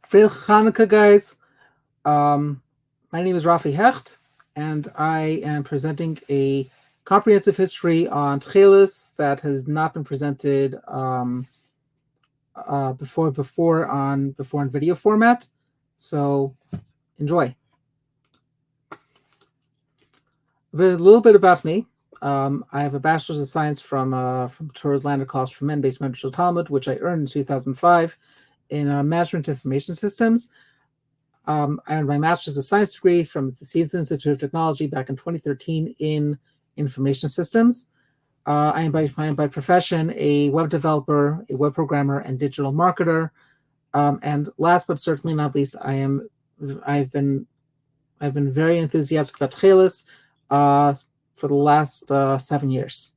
Feel Chanuka, guys. My name is Rafi Hecht, and I am presenting a comprehensive history on Techeiles that has not been presented before in video format. So enjoy. A little bit about me. I have a bachelor's of science from Torah's Land College for Men based on Talmud, which I earned in 2005 in management information systems. I earned my master's of science degree from the Siemens Institute of Technology back in 2013 in information systems. I am by profession a web developer, a web programmer, and digital marketer. And last but certainly not least, I've been very enthusiastic about Techeiles for the last 7 years.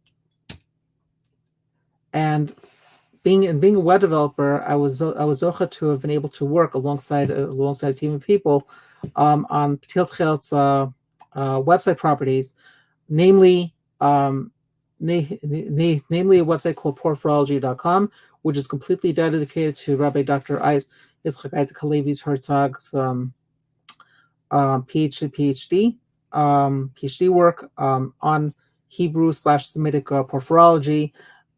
And being a web developer, I was zocha to have been able to work alongside a team of people on Techeiles website properties, namely a website called porphyriology.com, which is completely dedicated to Rabbi Dr. Yitzchak Isaac Halevi's Herzog's PhD work on Hebrew/Semitic porphyrology.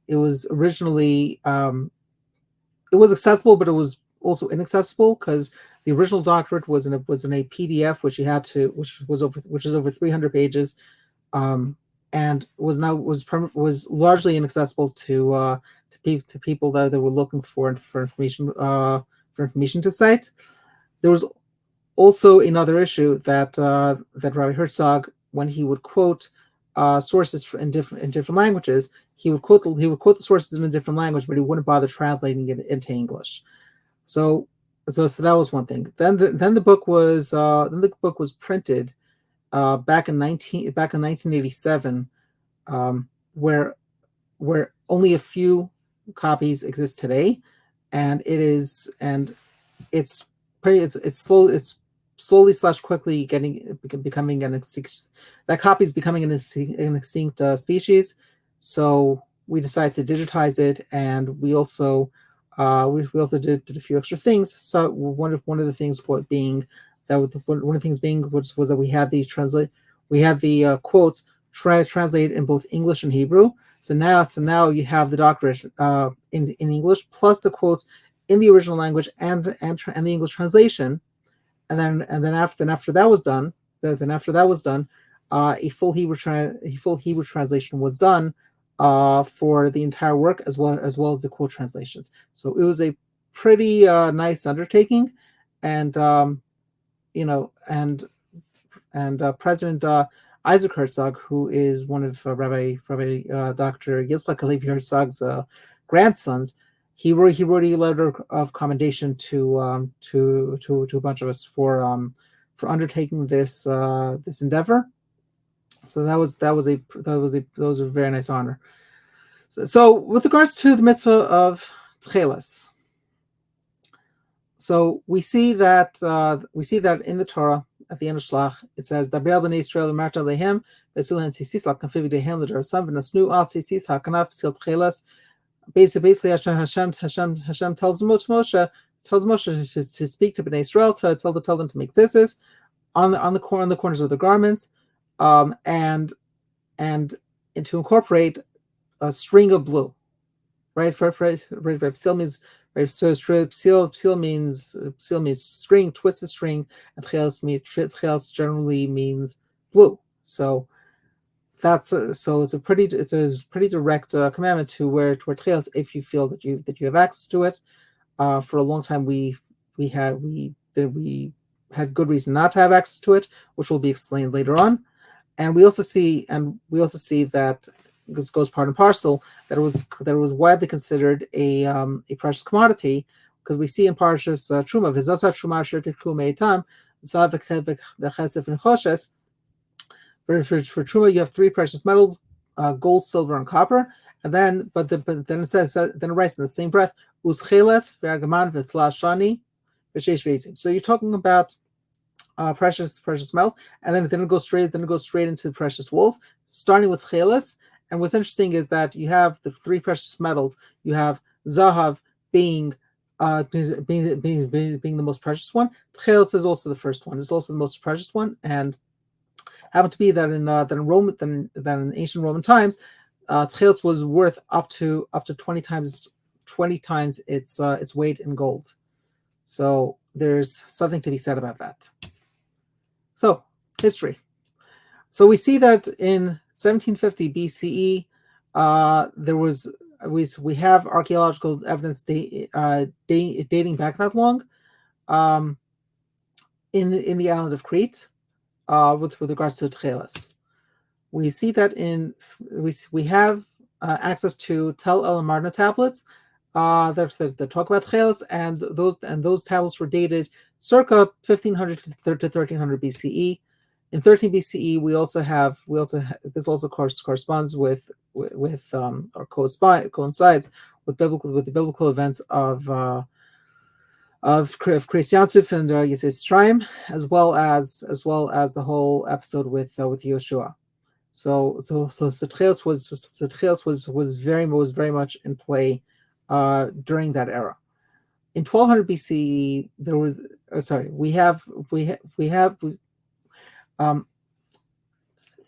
It was originally it was accessible, but it was also inaccessible because the original doctorate was in a PDF, which is over 300 pages, and was largely inaccessible to people that were looking for information to cite. There was also another issue that Rabbi Herzog, when he would quote sources in different languages, he would quote the sources in a different language, but he wouldn't bother translating it into English. So that was one thing. Then the book was printed back in 1987, where only a few copies exist today, and it's slowly / quickly becoming an extinct. That copy is becoming an extinct species. So we decided to digitize it, and we also did a few extra things. So one of the things being was that we had the quotes translated in both English and Hebrew. So now you have the doctorate in English plus the quotes in the original language and the English translation. And then after that was done, a full Hebrew translation was done for the entire work as well as the quote translations. So it was a pretty nice undertaking, and President Isaac Herzog, who is one of Rabbi Dr. Yitzchak Halevi Herzog's grandsons, he wrote a letter of commendation to a bunch of us for undertaking this endeavor. So that was a very nice honor. So with regards to the mitzvah of Techeiles, so we see that in the Torah at the end of Shlach it says Dabriel b'nei Yisrael v'marta lehem v'sulen tzitzis l'kanfiv dehem l'darasam v'nasnu al tzitzis hakanaf tzil Techeiles. Basically, Hashem tells Moshe to speak to Bnei Israel, to tell them to make tzitzis on the corners of the garments, and to incorporate a string of blue, right? Seal means right. So seal means string, twisted string, and Techeiles generally means blue. So it's a pretty direct commandment to wear Techeiles if you feel that you have access to it. For a long time, we had good reason not to have access to it, which will be explained later on. And we also see that this goes part and parcel that it was widely considered a precious commodity, because we see in Parshas Truma v'zosat Truma asher tikhu me'itam zahav v'chesef v'choshes. For Truma, you have three precious metals: gold, silver, and copper. And then it says, then it writes in the same breath, Techeiles v'argaman v'tzla shani v'sheish v'ezim. So you're talking about precious metals, and then it goes straight into precious wools, starting with Techeiles. And what's interesting is that you have the three precious metals. You have Zahav being being the most precious one. Techeiles is also the first one. It's also the most precious one, and happened to be that in ancient Roman times, Techeiles was worth up to 20 times its weight in gold. So there's something to be said about that. So history. So we see that in 1750 BCE, we have archaeological evidence dating back that long, in the island of Crete, with regards to Techeiles. We see that we have access to Tel El Amarna tablets that talk about Techeiles, and those tablets were dated circa 1500 to 1300 BCE. In 13 BCE, this also corresponds with or coincides with the biblical events of Christiansuf and Yisrael, as well as the whole episode with Yoshua. So Techeiles was very much in play during that era. In 1200 BCE, there was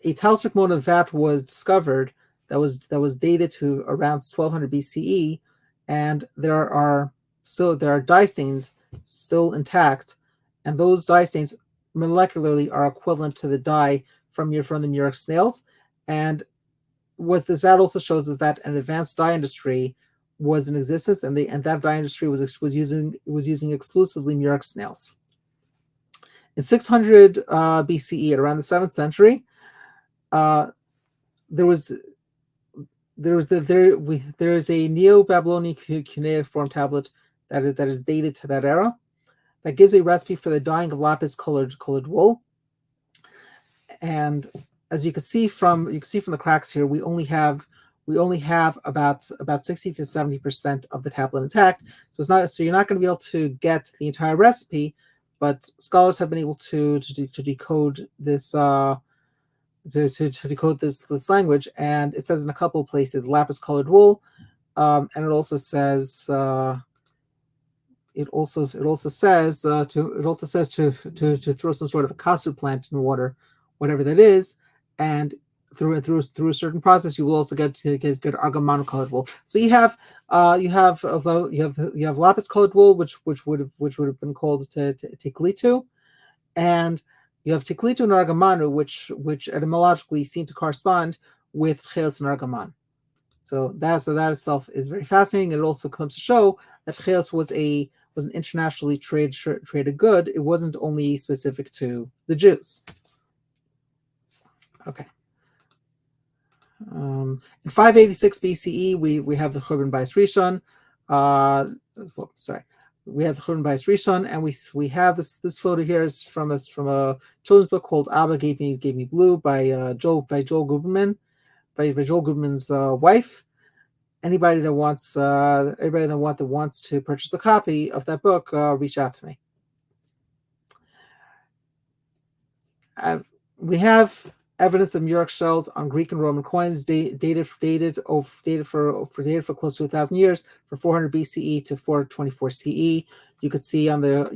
a Talmudic mode of vat was discovered that was dated to around 1200 BCE, and there are dye stains still intact, and those dye stains molecularly are equivalent to the dye from the New York snails. And what this vat also shows is that an advanced dye industry was in existence, and that dye industry was using exclusively New York snails. In 600 BCE, at around the 7th century, there is a Neo-Babylonian cuneiform tablet that is dated to that era, that gives a recipe for the dyeing of lapis colored wool. And as you can see from the cracks here, we only have about 60 to 70% of the tablet intact. So you're not going to be able to get the entire recipe, but scholars have been able to decode this decode this language, and it says in a couple of places lapis colored wool, and it also says to throw some sort of a kasu plant in water, whatever that is, and through a certain process, you will also get argamano colored wool. So you have lapis colored wool, which would have been called tiklitu, and you have tiklitu and argamano, which etymologically seem to correspond with Techeiles and argaman. So that itself is very fascinating. It also comes to show that Techeiles was an internationally traded good. It wasn't only specific to the Jews. Okay. In 586 BCE, we have the Churban Bayis Rishon. We have the Churban Bayis Rishon, and we have this photo here is from a children's book called Abba Gave Me Blue by Joel Guberman, by Joel Guberman's wife. Anybody that wants to purchase a copy of that book, reach out to me. We have evidence of Murex shells on Greek and Roman coins dated for close to 1,000 years, from 400 BCE to 424 CE. You could see on the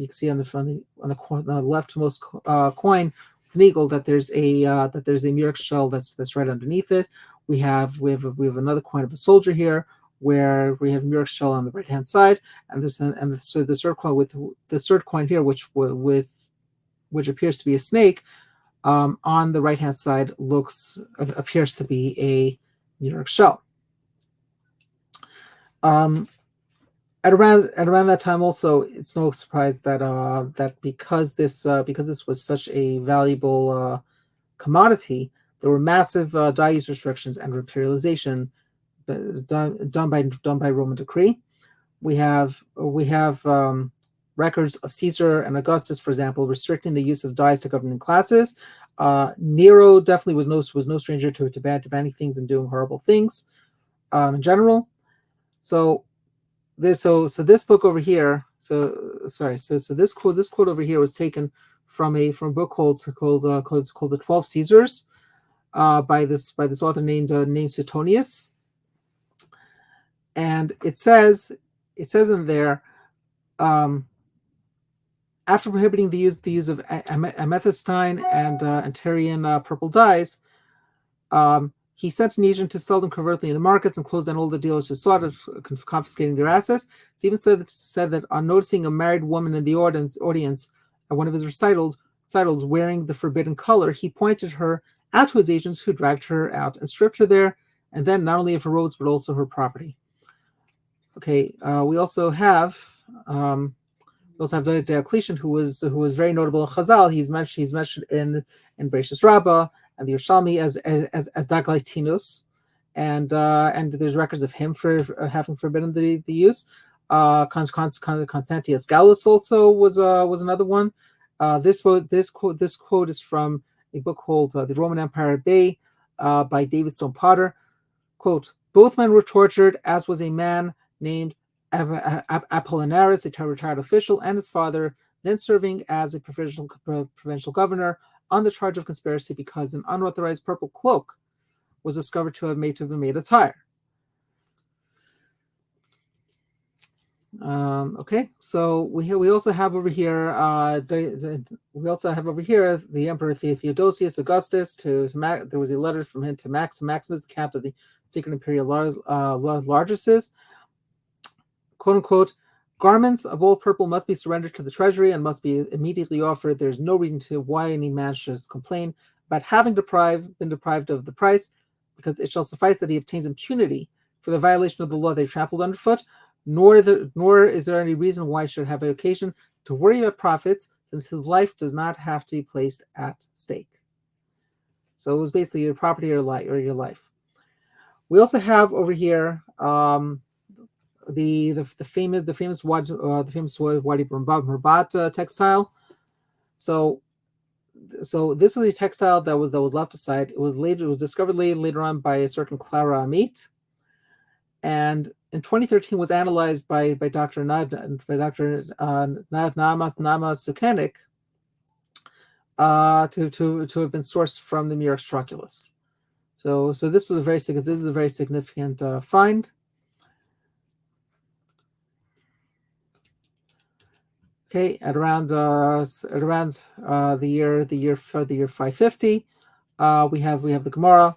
leftmost coin with an eagle that there's a Murex shell that's right underneath it. We have another coin of a soldier here, where we have Murex shell on the right hand side, and the third coin here, which appears to be a snake, on the right hand side appears to be a New York shell. At around that time, also, it's no surprise that because this was such a valuable commodity, there were massive dye use restrictions and imperialization done by Roman decree. We have records of Caesar and Augustus, for example, restricting the use of dyes to governing classes. Nero definitely was no stranger to banning things and doing horrible things in general. So this book over here. This quote over here was taken from a book called The 12 Caesars by this author named Suetonius, and it says in there, After prohibiting the use of amethystine and Tyrian purple dyes, he sent an agent to sell them covertly in the markets and closed down all the dealers who sought it, confiscating their assets. It's even said that on noticing a married woman in the audience at one of his recitals wearing the forbidden color, he pointed her out to his agents, who dragged her out and stripped her there, and then not only of her robes but also her property. Okay, we also have Diocletian, who was very notable in Chazal. He's mentioned in Bereshis Rabbah and the Yerushalmi as Daglaitinus, and there's records of him for having forbidden the use. Constantius Gallus also was another one. This quote is from a book called The Roman Empire at Bay by David Stone Potter. Quote: both men were tortured, as was a man named Apollinaris, a retired official, and his father, then serving as a provincial governor, on the charge of conspiracy because an unauthorized purple cloak was discovered to have been made attire. Okay, so we also have over here the Emperor Theodosius Augustus. There was a letter from him to Maximus, the count of the secret imperial largesses. Quote unquote, garments of all purple must be surrendered to the treasury and must be immediately offered. There's no reason why any man should complain about having been deprived of the price, because it shall suffice that he obtains impunity for the violation of the law they trampled underfoot, nor is there any reason why he should have an occasion to worry about profits, since his life does not have to be placed at stake. So it was basically your property or your life. We also have over here the famous Wadi Murbat textile. So this was a textile that was left aside. It was discovered later on by a certain Clara Amit, and in 2013 was analyzed by Dr. Nama Sukenik to have been sourced from the New York Struculus. So this is a very significant find. Okay, at around the year 550, we have the Gemara,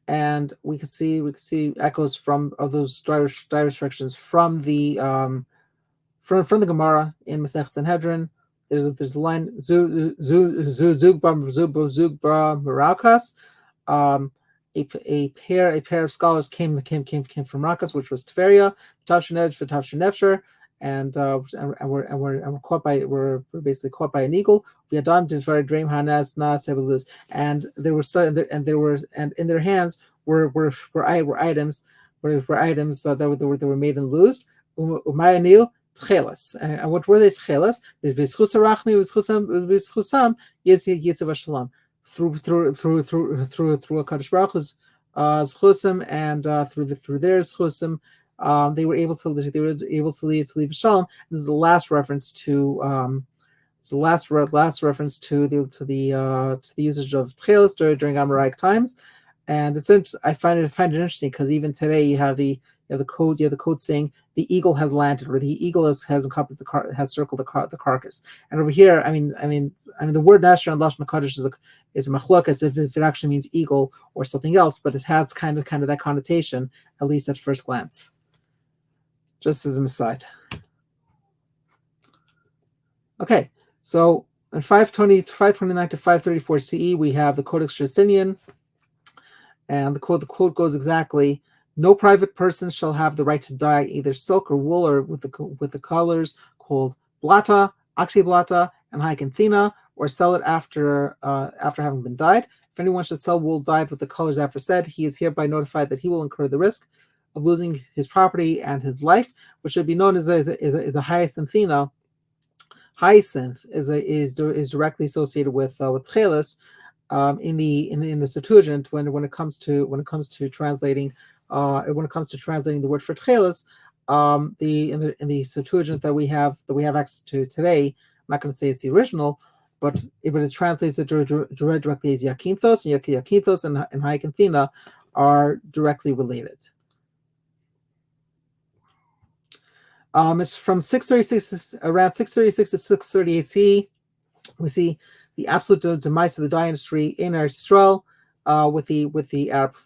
and we can see echoes from those direct restrictions from the Gemara in Masech Sanhedrin. There's a line Zugbra Marakas. A pair of scholars came from Rakas, which was Tveria, Tavshin Nefsher, and we're basically caught by an eagle. We had done very dream hanas na sebelus, and and in their hands were items that were made and loosed. Umayaniu Techeiles, and what were they? Techeiles is v'schus harachmi v'schusam yitzav shalom, through a Kadosh Baruch Hu's schusim, and through their schusim, they were able to leave shalom. This is the last reference to the usage of Techeiles during Amoraic times, and I find it interesting because even today you have the code saying the eagle has landed, or the eagle has encompassed has circled the carcass. And over here, I mean the word Nasher and Lashon Kodesh is a machlok, as if it actually means eagle or something else, but it has kind of that connotation, at least at first glance. Just as an aside. Okay, so in 529 to 534 CE, we have the Codex Justinian, and the quote goes exactly: no private person shall have the right to dye either silk or wool, or with the colors called blata, oxyblata, and hycanthina, or sell it after having been dyed. If anyone should sell wool dyed with the colors aforesaid, he is hereby notified that he will incur the risk of losing his property and his life, which should be known as a hyacinthina. Hyacinth is directly associated with Techeiles in the Septuagint when it comes to translating the word for Techeiles. In the Septuagint that we have access to today, I'm not going to say it's the original, but it translates it directly as Yakinthos, and Yakinthos and Hyacinthina are directly related. It's from 636 around 636 to 638 CE. We see the absolute demise of the dye industry in Eretz Yisrael with the Arab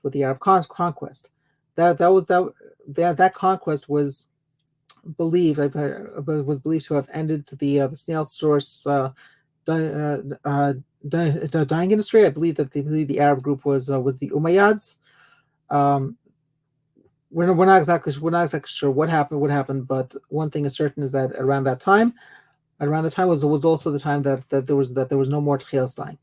conquest. That conquest was believed to have ended the snail source dyeing industry. I believe that the Arab group was the Umayyads. We're not exactly sure what happened, but one thing is certain is that around the time was also the time that there was no more Techeiles dyeing.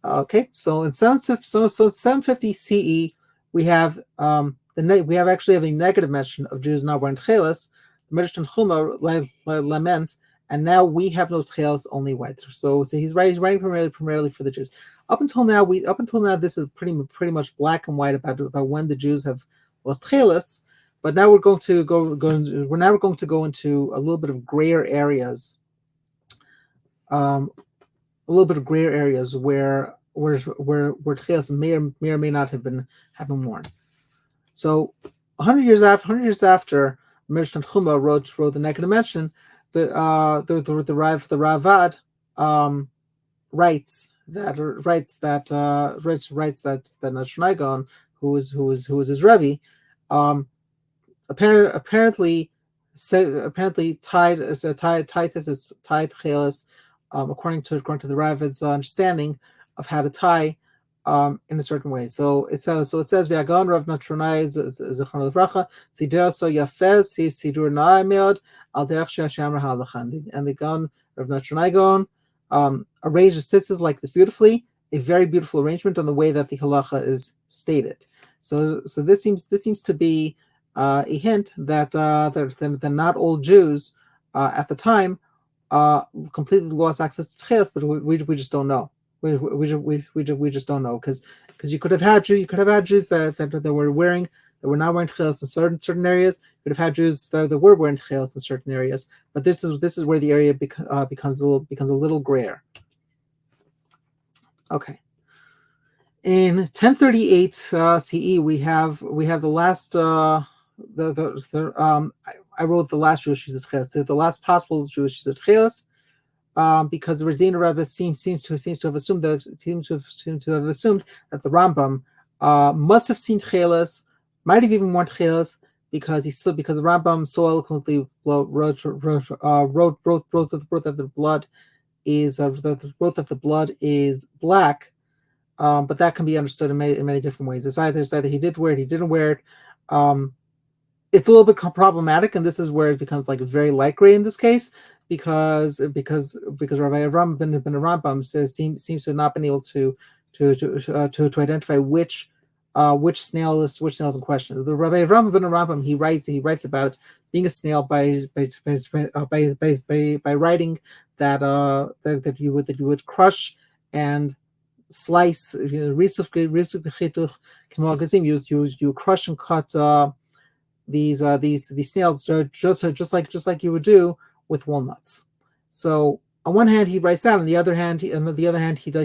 Okay, so in 750 CE we have actually have a negative mention of Jews not wearing Techeiles. The Midrash Tanchuma laments, and now we have no Techeiles, only white. So he's writing primarily for the Jews. Up until now, this is pretty much black and white about when the Jews have lost Techeiles. But now we're going to go into a little bit of grayer areas. A little bit of grayer areas where Techeiles may or may not have been worn. So 100 years after Midrash Tanchuma wrote the negative mention, the Ravad writes that Nashonaigon, who was his Rebbe, apparently tied Techeiles according to the Ravid's understanding of how to tie in a certain way. So it says V'agon Rav Natronai Zichron Livracha Sidra So Yafez Sidur Na'ameod Al Derech She'Hashem Halachan, and the Gon Rav Natronai Gon arranged the tzitzis like this beautifully, a very beautiful arrangement on the way that the halacha is stated. So this seems to be a hint that not all Jews at the time completely lost access to Techeiles, but we just don't know. We just don't know, because you could have had Jews that were not wearing Techeiles in certain areas. You could have had Jews that were wearing Techeiles in certain areas, but this is where the area becomes a little grayer. Okay. In 1038 CE, we have the last I wrote the last Jewish use of Techeiles, the last possible Jewish use of Techeiles, because the Razina Rebbe seems to have assumed that the Rambam must have seen Techeiles, might have even worn Techeiles, because the Rambam so eloquently wrote that the blood is black. But that can be understood in many different ways. It's either he did wear it, he didn't wear it. It's a little bit problematic, and this is where it becomes like very light gray in this case, because Rabbi Avram ben Rambam seems to have not been able to identify which snail is in question. The Rabbi Avram ben Rambam he writes about it being a snail by writing that you would crush and slice, you crush and cut these snails just like you would do with walnuts. So on one hand he writes that, on the other hand he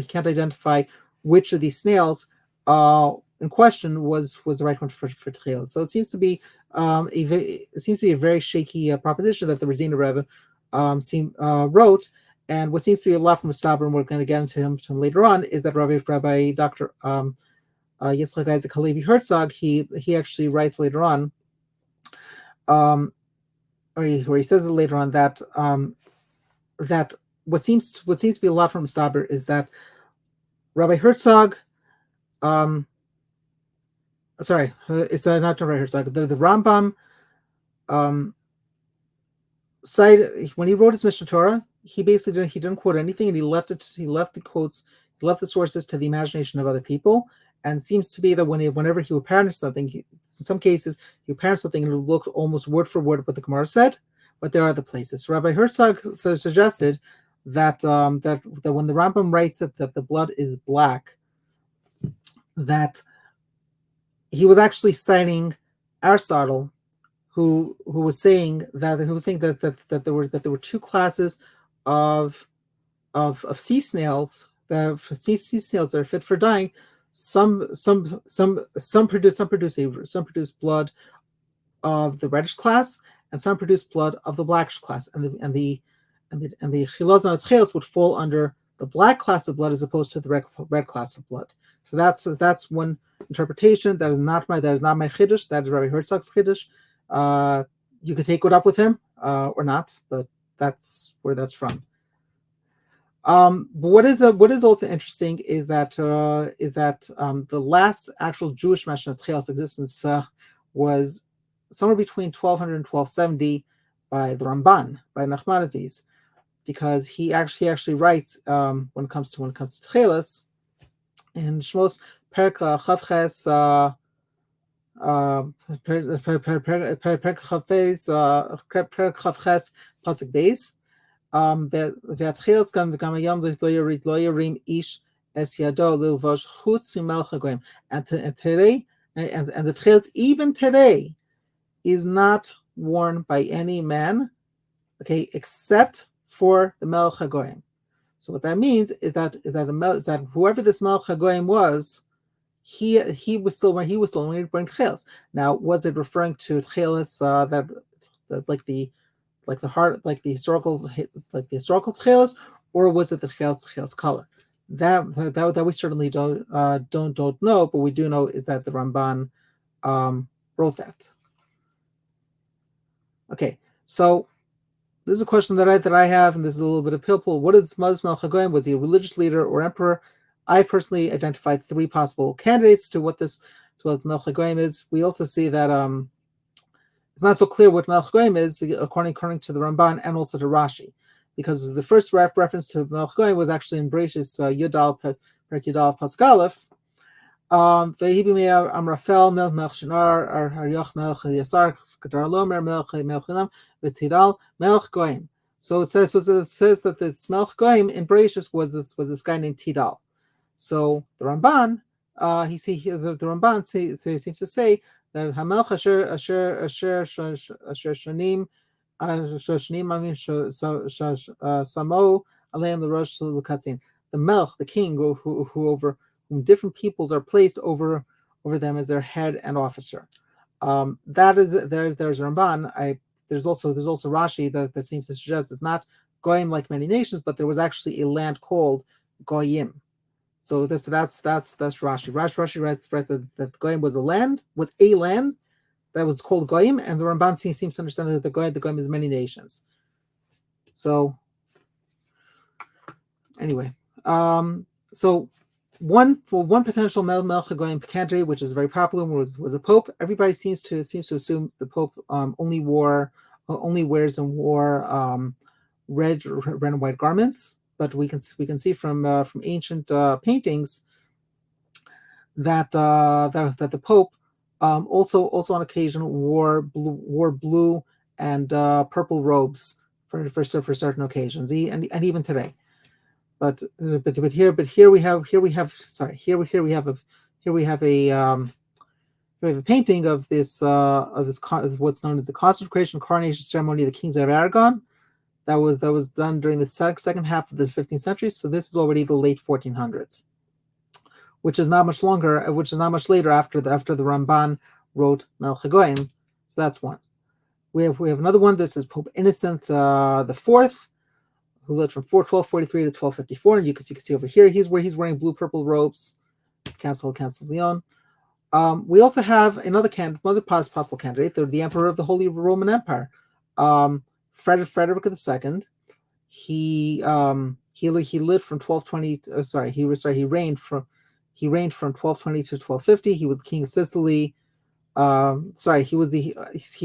can't identify which of these snails in question was the right one for Techeiles. So it seems to be a very shaky proposition that the Razina Rebbe wrote. And what seems to be a lot from Mustaber, and we're going to get into him later on, is that Rabbi Dr. Yitzchak Isaac Halevi Herzog, he actually writes later on, or he says it later on, that that what seems to be a lot from Mustaber is that Rabbi Herzog, it's not Rabbi Herzog, the Rambam cited, when he wrote his Mishnah Torah, he didn't quote anything, and he left the sources to the imagination of other people. And seems to be that whenever he would parent something, in some cases he would parent something and it would look almost word for word what the Gemara said, but there are other places. Rabbi Herzog suggested that when the Rambam writes that the blood is black, that he was actually citing Aristotle, who was saying that there were two classes of sea snails that are fit for dyeing. Some produce blood of the reddish class, and some produced blood of the black class, and the Chilazon and Techeiles would fall under the black class of blood as opposed to the red class of blood. So that's one interpretation. That is not my chiddush. That is Rabbi Herzog's chiddush. You could take it up with him or not, but that's where that's from. But what is also interesting is that the last actual Jewish mention of Techeiles' existence was somewhere between 1200 and 1270 by the Ramban, by Nachmanides, because he actually writes when it comes to Techeiles in Shmos Perek Chavches Perek Chavches Pasuk Beis. Techeiles kan v'gam hayom lo yarim ish es yado l'ilvosh chutz mimelech hagoyim. And today, and the Techeiles even today is not worn by any man, okay, except for the Melech Hagoyim. So what that means is that whoever this Melech Hagoyim was, he was still wearing Techeiles. Now, was it referring to Techeiles that like the historical Techeiles, or was it the Techeiles color? That we certainly don't know, but we do know is that the Ramban wrote that. Okay, so this is a question that I have, and this is a little bit of pilpul. What is Melech Hagoyim? Was he a religious leader or emperor? I personally identified 3 possible candidates to what Melech Hagoyim is. We also see that it's not so clear what Melech Hagoyim is according to the Ramban and also to Rashi, because the first reference to Melech Hagoyim was actually in Bereshis Yudal Perek Yudal Pasuk Aleph. Vehibimei Amrafel Melech Shinar Aryoch Melech Yasar Kedar Lomer Melech Elam V'Tidal Melech Goyim. So it says that this Melech Goyim in Bereshis was this guy named Tidal. So the Ramban the Ramban seems to say that Hamelch Asher Shanim Samo Aleim L'Rosh L'Katzin. The Melch, the king, who over whom different peoples are placed over them as their head and officer. That is there's Ramban. There's also Rashi that seems to suggest it's not Goyim like many nations, but there was actually a land called Goyim. So that's Rashi. Rashi writes that Goyim was a land that was called Goyim, and the Ramban seems to understand that the Goyim is many nations. So anyway, so one potential Melech Hagoyim candidate, which is very popular, was a pope. Everybody seems to assume the pope only wears and wore red and white garments. But we can see from ancient paintings that the Pope also on occasion wore blue and purple robes for certain occasions, and even today. But here we have a painting of this what's known as the consecration coronation ceremony of the kings of Aragon. That was done during the second half of the 15th century. So this is already the late 1400s, which is not much later after the Ramban wrote Melech Hagoyim. So that's one. We have another one. This is Pope Innocent the Fourth, who lived from 1243 to 1254. And you can see over here he's wearing blue purple robes. Council of Leon. We also have another possible candidate, the Emperor of the Holy Roman Empire. Frederick II. He lived from 1220. He reigned from 1220 to 1250. He was king of Sicily. He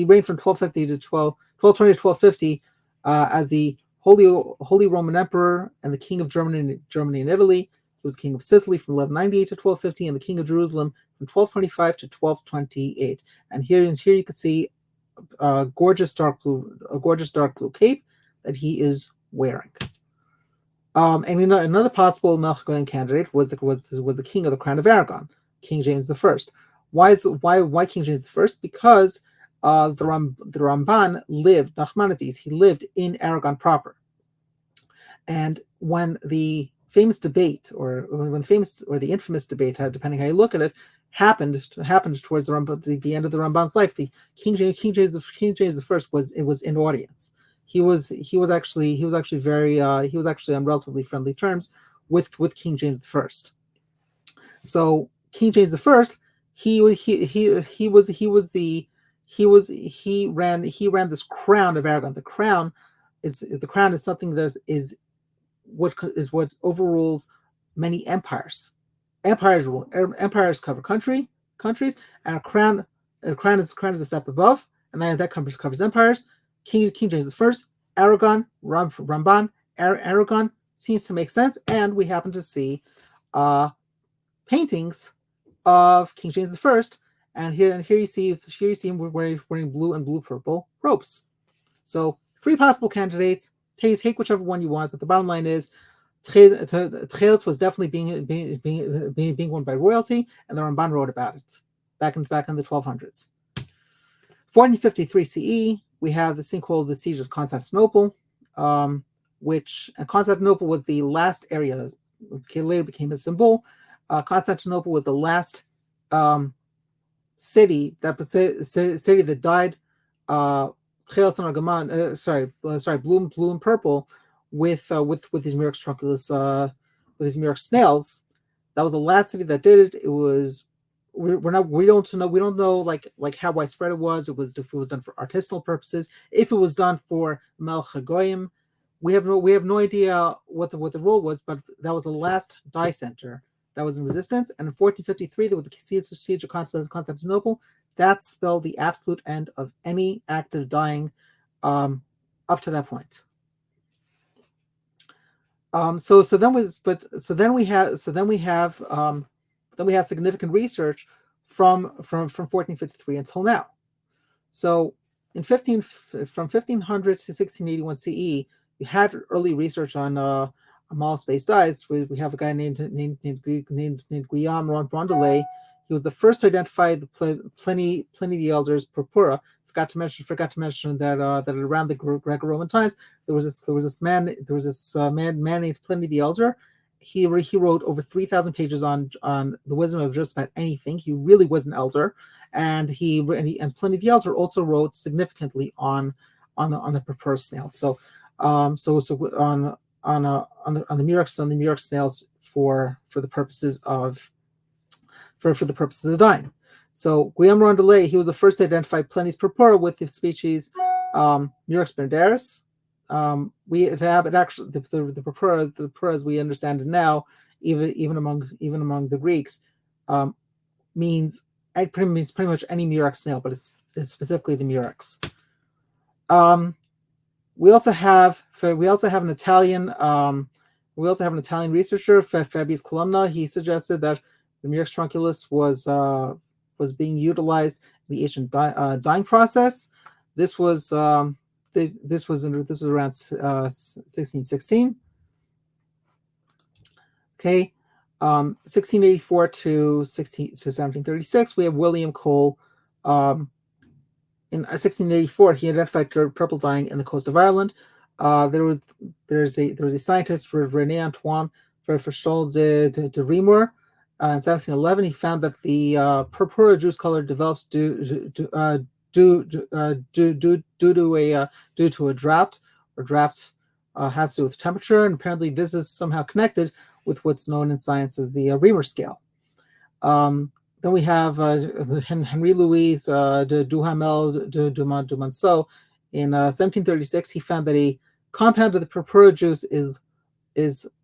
reigned from 1250 to 1220 to 1250 as the Holy Roman Emperor and the king of Germany and Italy. He was king of Sicily from 1198 to 1250, and the king of Jerusalem from 1225 to 1228. And here you can see a gorgeous dark blue cape that he is wearing. And another possible Melech Hagoyim candidate was the king of the Crown of Aragon, King James I. Why King James I? Because the Ramban lived, Nachmanides, he lived in Aragon proper. And when the famous debate, or the infamous debate, depending how you look at it, happened towards the end of the Ramban's life. The King James the First was in audience. He was actually on relatively friendly terms with King James the First. So King James the First, he ran this crown of Aragon. The crown is something that is what overrules many empires. Empires cover countries, and a crown is a step above, and then that covers empires. King James the First, Aragon, Ramban, Aragon seems to make sense, and we happen to see paintings of King James the First, and here you see him wearing blue and blue purple robes. So 3 possible candidates. Take whichever one you want, but the bottom line is Techeiles was definitely being won by royalty, and the Ramban wrote about it back in the 1200s. 1453 CE, we have this thing called the Siege of Constantinople, which Constantinople was the last area. Later became Istanbul. Constantinople was the last city that died. Blue and purple with these Murex trunculus with these Murex snails. That was the last city that did it. It was we don't know like how widespread it was. If it was done for artisanal purposes, if it was done for Melech HaGoyim, we have no idea what the role was. But that was the last dye center that was in resistance. And in 1453, with the siege of Constantinople, that spelled the absolute end of any active dyeing up to that point. Then we have significant research from 1453 until now. So from 1500 to 1681 CE, you had early research on moll-based dyes. We have a guy named Guillaume Rondelet. He was the first to identify the Pliny the Elder's purpura. Forgot to mention that around the Greco-Roman times there was this man named Pliny the Elder. He wrote over 3,000 pages on the wisdom of just about anything. He really was an elder, and Pliny the Elder also wrote significantly on the purpura snail. So on the Murex snails for the purposes of dyeing. So Guillaume Rondelet, he was the first to identify Pliny's purpura with the species Murex berdaris. We have it actually the purpura as we understand it now, even among the Greeks, means pretty much any Murex snail, but it's specifically the Murex. We also have an Italian researcher, Fabius Columna. He suggested that the Murex trunculus was being utilized in the ancient dyeing process. This was around 1616. Okay, 1684 to 1736, we have William Cole. In 1684, he identified purple dyeing in the coast of Ireland. There's a scientist, René Antoine Verscholl de Rimor. In 1711, he found that the purpura juice color develops due to a drought. Or drought has to do with temperature, and apparently this is somehow connected with what's known in science as the Reamer scale. Then we have Henri Louis de Duhamel de Monceau. In 1736, he found that a compound of the purpura juice is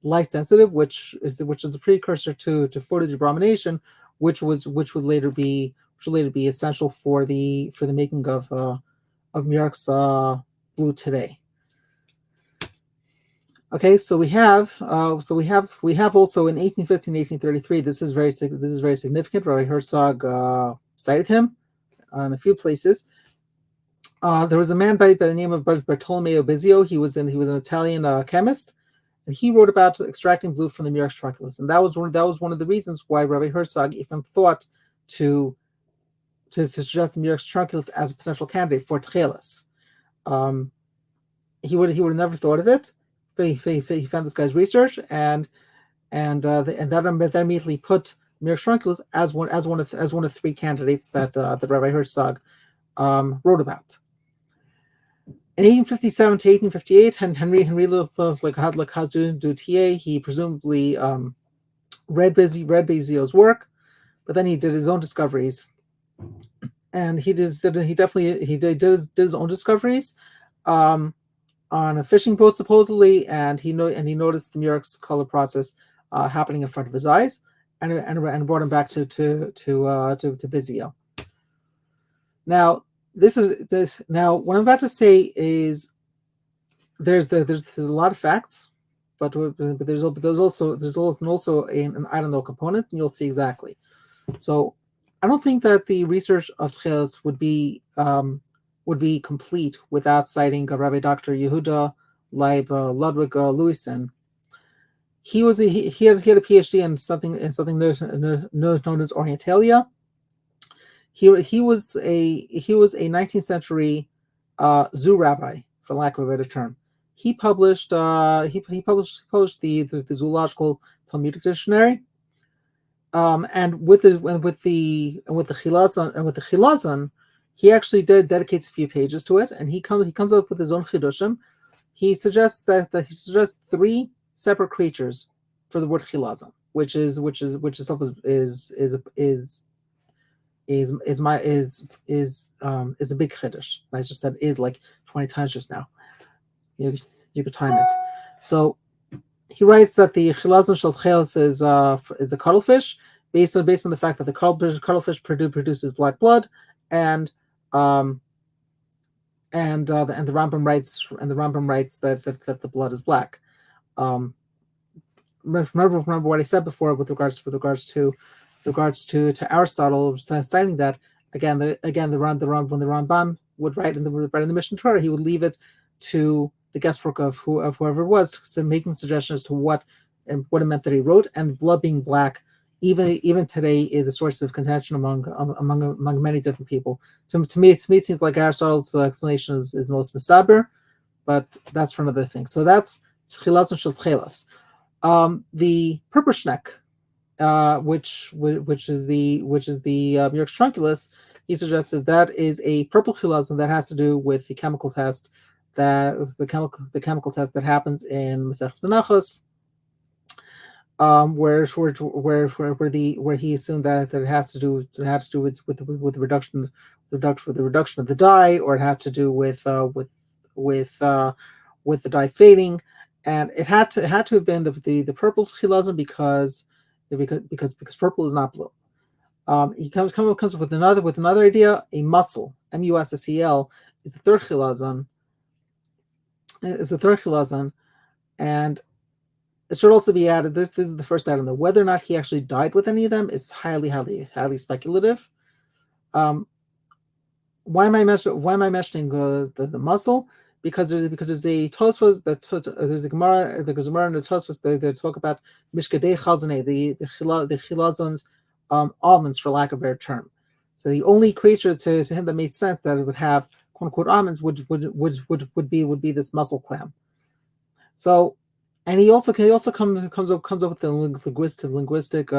light sensitive, which is the precursor to photodebromination, which would later be essential for the making of Murex blue today. Okay, so we have also in 1815 and 1833. This is very significant. Rafi Herzog cited him in a few places. There was a man by the name of Bartolomeo Bizio. He was an Italian chemist, and he wrote about extracting blue from the Murex trunculus, and that was one of the reasons why Rafi Herzog even thought to suggest the Murex trunculus as a potential candidate for Techeiles. He would have never thought of it. He found this guy's research, and that immediately put Mir Shrankulis as one of three candidates that that Rabbi Herzog wrote about. In 1857 to 1858, Henry Dutier, he presumably read Bezio's work, but then he did his own discoveries, and he did his own discoveries on a fishing boat supposedly, and he noticed the Murex color process happening in front of his eyes, and brought him back to Bezio. Now what I'm about to say is there's a lot of facts, but there's also an I don't know component, and you'll see exactly. So I don't think that the research of Techeiles would be complete without citing Rabbi Dr. Yehuda Leib Ludwig Lewison. He had a PhD in something known as Orientalia. He was a 19th century zoo rabbi, for lack of a better term. He published he published the Zoological Talmudic Dictionary, and with the Chilazon, he actually dedicates a few pages to it, and he comes up with his own chidushim. He suggests three separate creatures for the word Chilazon, which itself is a big chiddush. I just said is like 20 times just now. You could time it. So he writes that the Chilazon shel Techeiles is a cuttlefish, based on the fact that the cuttlefish produces black blood, and the Rambam writes that the blood is black. Remember what I said before with regards to Aristotle citing that again when the Rambam would write in the Mishnah Torah, he would leave it to the guesswork of whoever it was, so making suggestions as to what it meant that he wrote. And blood being black, even today, is a source of contention among many different people. To me, it seems like Aristotle's explanation is the most misaber, but that's for another thing. So that's Chilazon shel Techeiles. The Purpurschneck, which is the Murex Trunculus, he suggested that is a purple chilazon that has to do with the chemical test that happens in Maseches Menachos, where he assumed that it has to do with the reduction of the dye, or it had to do with the dye fading, and it had to have been the purple chilazon because purple is not blue. He comes up with another idea. A mussel, mussel, is the third chilazon. And it should also be added. This is the first item. Whether or not he actually died with any of them is highly speculative. Why am I mentioning the mussel? Because there's a Tosfos there's a Gemara and the Tosfos they talk about mishkadei chazanei, the chilazon's almonds, for lack of a better term. So the only creature to him that made sense that it would have quote unquote almonds would be this mussel clam. So, and he also comes up with the linguistic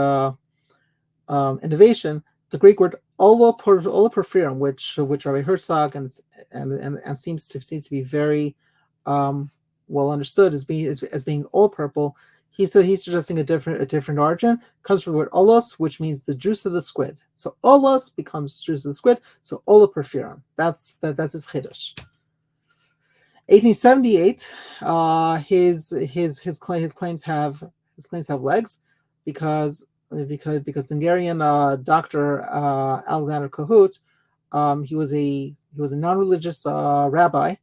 innovation. The Greek word oloporphyrin, which Rafi Herzog and seems to be very well understood as being all purple. He's suggesting a different origin. Comes from the word olos, which means the juice of the squid. So olos becomes juice of the squid. So oloporphyrin. That's his chiddush. 1878. His claims have legs because Hungarian Dr. Alexander Kohut, he was a non-religious rabbi.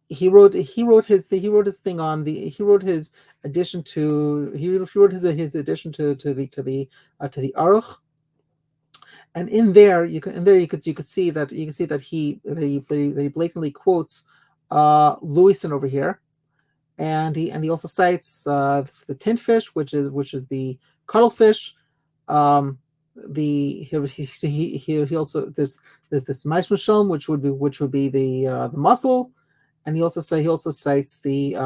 He wrote his addition to the Aruch, and in there you could see that he blatantly quotes Lewison over here. And he also cites the tintfish, which is the cuttlefish. He also there's this maishmashom, which would be the mussel, and he also cites the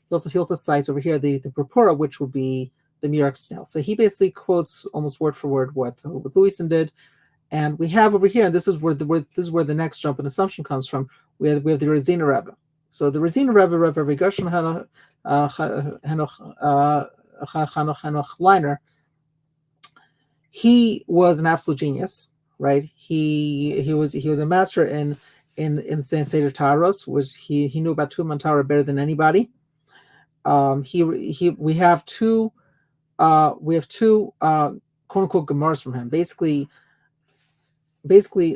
he also cites over here the purpura, which would be the New York snail. So he basically quotes almost word for word what Lewisohn did. And we have over here, and this is where the next jump in assumption comes from. We have the Razina Rebbe. So the Razina Rebbe Gershon Hanoch Leiner, he was an absolute genius, right? He was a master in Seder Taros, which he knew about Tuman Torah better than anybody. We have two quote unquote Gemaras from him. Basically,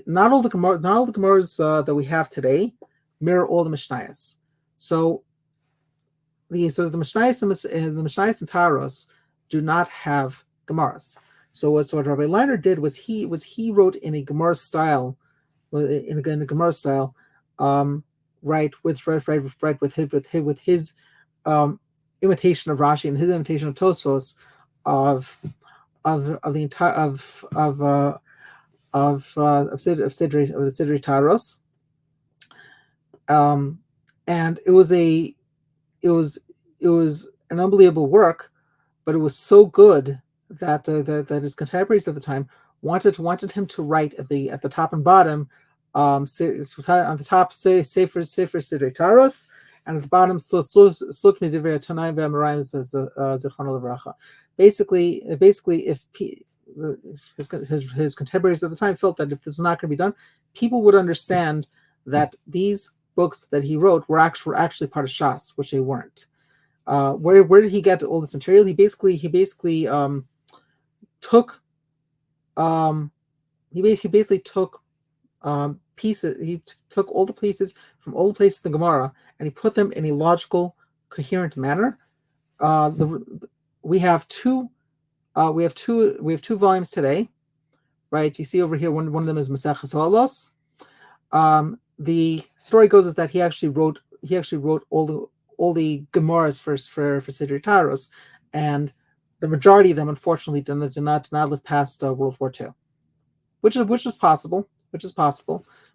not all the Gemaras that we have today mirror all the Mishnayos. So the Mishnayos and Taros do not have Gemaras. So what Rabbi Leiner did was he wrote in a Gemara style, right, with his imitation of Rashi and his imitation of Tosfos of the entire of the Sidrei Taros, and it was an unbelievable work, but it was so good that his contemporaries at the time wanted him to write at the top and bottom, on the top say Sefer Sidrei Taros, and at the bottom Sluk Midivrei Tanai V'Amarayim Zichrono Levracha. Basically, if his contemporaries at the time felt that if this is not going to be done, people would understand that these books that he wrote were actually part of Shas, which they weren't. Where did he get all this material? He basically took pieces. He took all the pieces from all the places in the Gemara and he put them in a logical, coherent manner. We have two volumes today, right? You see over here one of them is Maseches Holos. The story goes is that he actually wrote all the Gemaras for Sidrei Taros, and the majority of them unfortunately did not live past World War II, which is possible.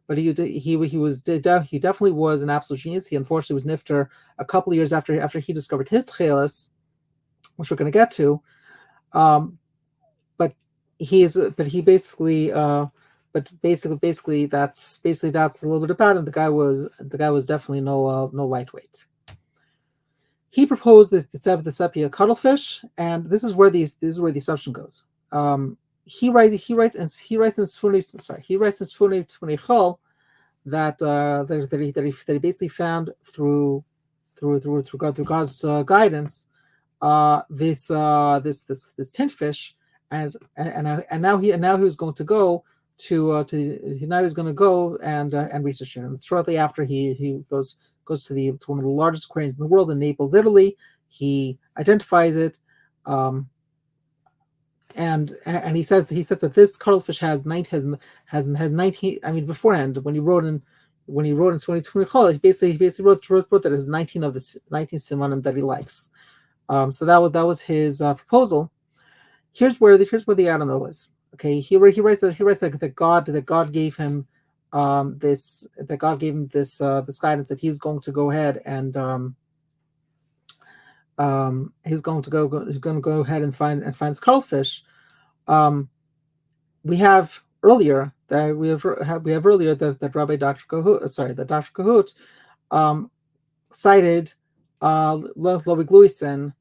But he definitely was an absolute genius. He unfortunately was nifter a couple of years after he discovered his Techeiles, which we're going to get to. But that's a little bit about him. The guy was definitely no lightweight. He proposed the sepia cuttlefish, and this is where the assumption goes. He writes in Sfunei Chol that he basically found through God's guidance this tint fish, and now he was going to go and research it. And shortly after he goes to one of the largest aquariums in the world in Naples, Italy. He identifies it, and he says that this cuttlefish has 19. I mean, beforehand when he wrote in 2020, he basically wrote that it has 19 of the 19 simanim that he likes. So that was his proposal. Here's where the I don't know is. Okay, he writes that God gave him this guidance that he's going to go ahead and he's going to go ahead and find this cuttlefish. We have earlier that Rabbi Dr. Kahut cited Lobi Gluisen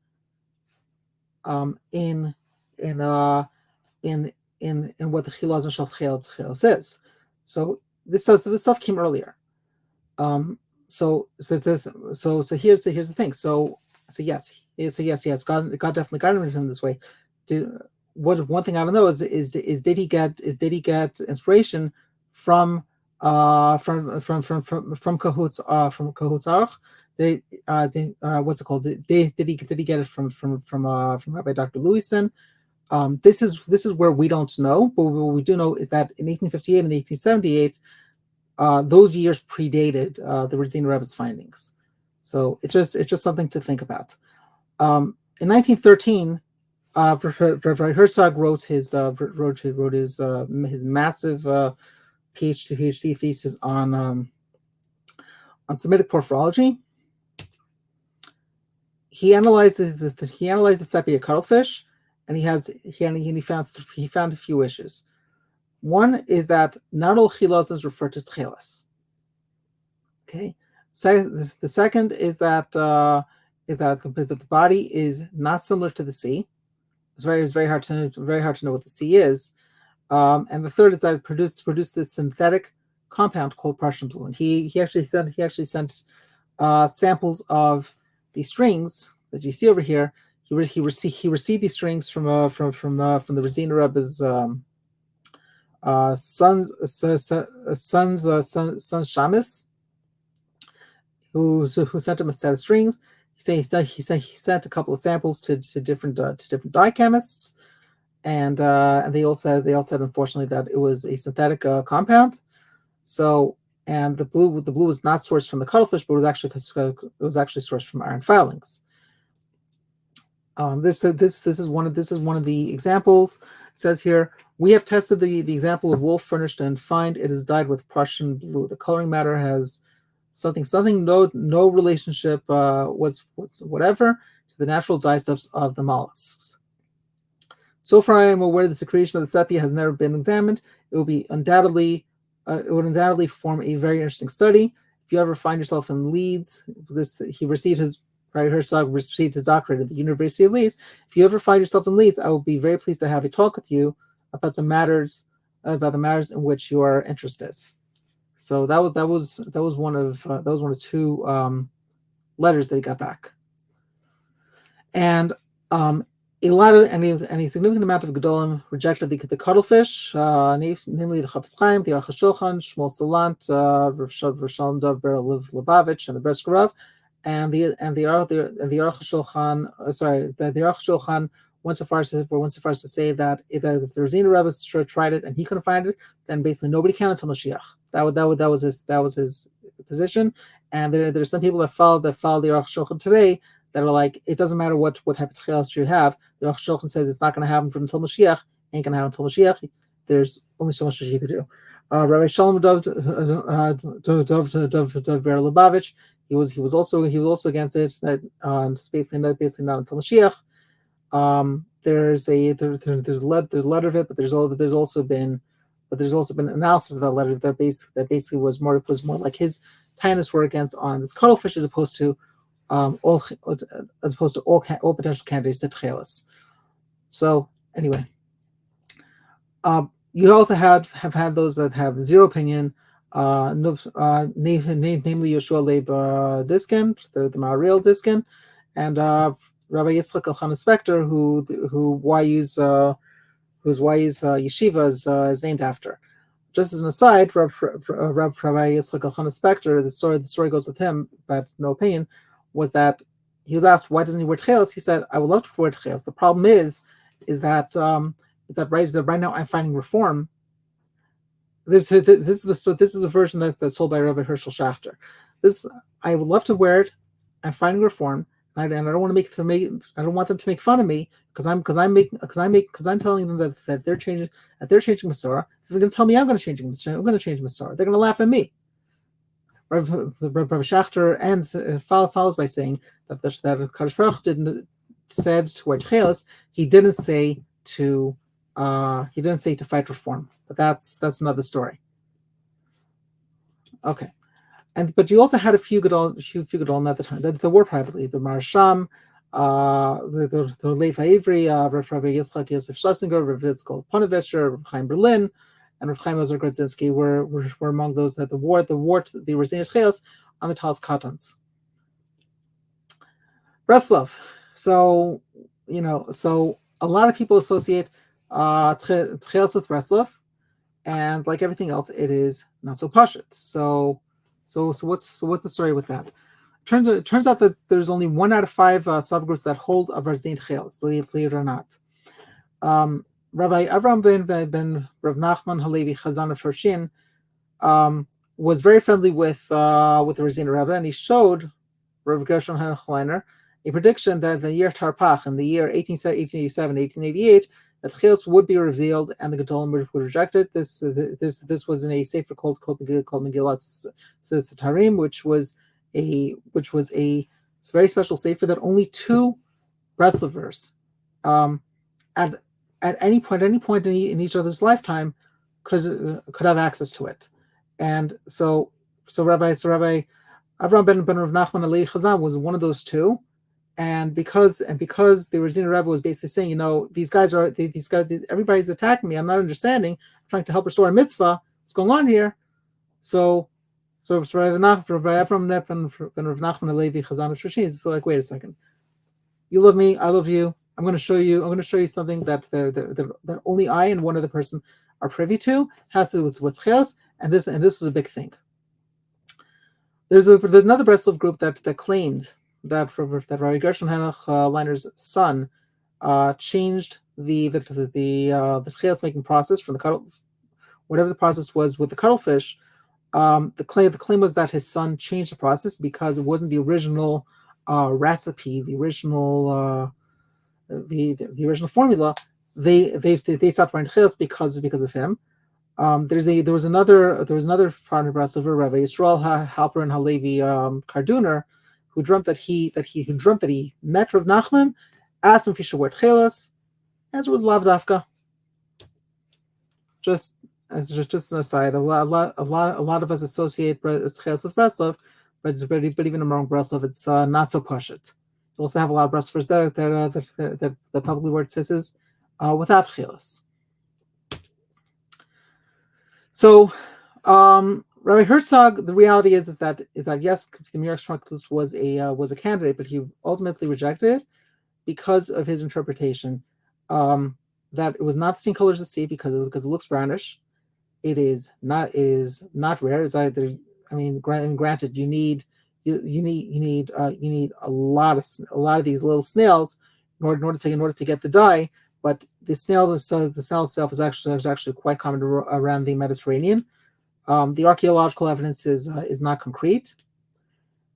in what the Chilaz and Shal says. So this stuff came earlier. So here's the thing. So yes, God definitely guided him this way. One thing I don't know is did he get inspiration from Kahut's Aruch? What's it called? Did he get it from Rabbi Dr. Lewisohn? This is where we don't know, but what we do know is that in 1858 and 1878, those years predated the Razina Rebbe's findings. So it's just something to think about. In 1913, Rafi Herzog wrote his massive PhD thesis on Semitic morphology. he analyzed the sepia cuttlefish, and he found a few issues. One is that not all chilas is referred to Techeiles. Okay. The second is that the body is not similar to the sea. It's very hard to know what the sea is. And the third is that it produced this synthetic compound called Prussian blue. And he actually sent samples of the strings that you see over here. He received these strings from the Razina Rebbe's son's Shamus, who sent him a set of strings. He sent a couple of samples to different dye chemists, and they all said unfortunately that it was a synthetic compound. So, and the blue was not sourced from the cuttlefish, but it was actually sourced from iron filings. This is one of the examples. It says here, we have tested the example of wolf furnished and find it is dyed with Prussian blue. The coloring matter has something no relationship whatever to the natural dyestuffs of the mollusks. So far, I am aware the secretion of the sepia has never been examined. It would undoubtedly form a very interesting study. If you ever find yourself in Leeds, he received his doctorate at the University of Leeds. If you ever find yourself in Leeds, I will be very pleased to have a talk with you about the matters in which you are interested. So that was one of two letters that he got back, and a significant amount of Gedolim rejected the cuttlefish, namely the Chafetz Chaim, the Aruch HaShulchan, Shmuel Salant, Rav Shalom Dov Ber Lubavitch, and the Brisker Rav, and the Aruch HaShulchan went so far as to say that if the Razina Rebbe tried it and he couldn't find it, then basically nobody can until Mashiach. That was his position. And there's some people that follow the Aruch HaShulchan today that are like, it doesn't matter what type of Techeiles you have. The Aruch HaShulchan says it's not going to happen until Mashiach. Ain't going to happen until Mashiach. There's only so much that you could do. Rabbi Shalom Dov Ber Lubavitch, he was also against it. That basically not until Mashiach. There's a letter of it, but there's also been analysis of that letter that basically was more like his tinus were against on this cuttlefish as opposed to all potential candidates to Techeiles. So anyway, you also have had those that have zero opinion, namely Yoshua Leib Diskin, the Maharil Diskin, and Rabbi Yitzchak Elchanan Spector, whose yeshiva is named after. Just as an aside, Rabbi Yitzchak Elchanan Spector, the story goes with him, but no opinion, was that he was asked why doesn't he wear Techeiles. He said, "I would love to wear Techeiles. The problem is that right now I'm finding reform." This is a version that's sold by Rabbi Herschel Schachter. I would love to wear it. I'm finding reform, and I don't want them to make fun of me because I'm telling them that they're changing Masorah. They're going to tell me I'm going to change Masorah. They're going to laugh at me. Rabbi Schachter follows by saying that Kadosh Baruch didn't said to wear Techeiles. He didn't say to fight reform, but that's another story. Okay, but you also had a few Gedolim at the time that were privately. The Marsham, the Leif Avery, Rabbi Yitzchak Yosef Schlesinger, Rav Yitzchak Ponevezher, Rav Chaim Berlin, and Rav Chaim Ozer Grodzinski were among those that wore the Razina Techeiles on the Talis Katans. Breslov. So a lot of people associate Techeiles with Breslov, and like everything else, it is not so pashut. So what's the story with that? It turns out that there's only 1 out of 5 subgroups that hold of Razina Techeiles, believe it or not. Rabbi Avram ben Rav Nachman Halevi Chazan of Shorshin was very friendly with the Razina Rebbe, and he showed Rav Gershon Heinleiner a prediction that in the year Tarpach, in the year 1887, 1888, that Techeiles would be revealed and the Gedolim would reject it. This was in a sefer called Megillas Sitarim, which was a It's a very special sefer that only two Breslovers um, at any point in each other's lifetime could have access to it. And so Rabbi Avram ben Rav Nachman Alei Chazan was one of those two. And because the Razina Rebbe was basically saying, these guys, everybody's attacking me. I'm not understanding. I'm trying to help restore a mitzvah. What's going on here? So Rabbi Avram ben Rav Nachman Alevi Chazan Shoshin is like, wait a second. You love me. I love you. I'm going to show you something that only I and one other person are privy to. Has to do with Techeiles, and this was a big thing. There's another Breslov group that claimed that Rabbi Gershon Henoch Leiner's son changed the Techeiles making process from the cuddle, whatever the process was with the cuttlefish. The claim was that his son changed the process because it wasn't the original recipe, the original the original formula. They stopped writing Techeiles because of him. There was another partner, Rabbi Yisrael Halper and Halevi Karduner, who dreamt that he met Rav Nachman, asked him if he should wear Techeiles. Answer was lav dafka. Just an aside, a lot of us associate Techeiles with Breslov, but even among Breslov, it's not so pashut. You also have a lot of Breslovers that publicly wear tzitzis without Techeiles. So, Rabbi Herzog, the reality is that yes, the New York Techeiles was a candidate, but he ultimately rejected it because of his interpretation that it was not the same colors as sea because it looks brownish. It is not rare. It's either, granted, you need a lot of these little snails in order to get the dye. But the snail itself is actually quite common around the Mediterranean. The archaeological evidence is not concrete,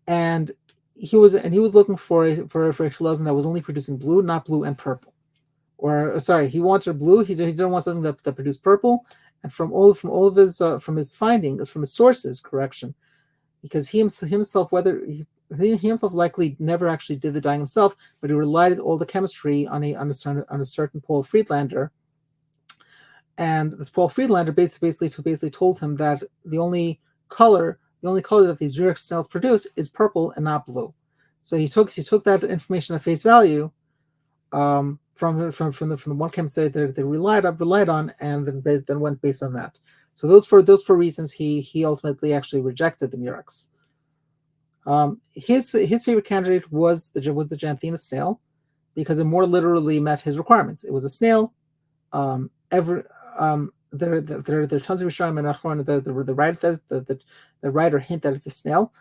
and he was looking for a chilazon that was only producing blue, not blue and purple. Or sorry, he wanted blue. He didn't want something that produced purple. And from his findings, from his sources, because he himself likely never actually did the dyeing himself, but he relied all the chemistry on a certain Paul Friedlander. And this Paul Friedlander basically told him that the only color that these New York snails produce is purple and not blue. So he took that information at face value from the one chemist that they relied on, and then went based on that. So those four reasons he ultimately actually rejected the Murex. His favorite candidate was the Janthina snail because it more literally met his requirements. It was a snail. There are tons of Rishonim and Achron the writer hint that it's a snail.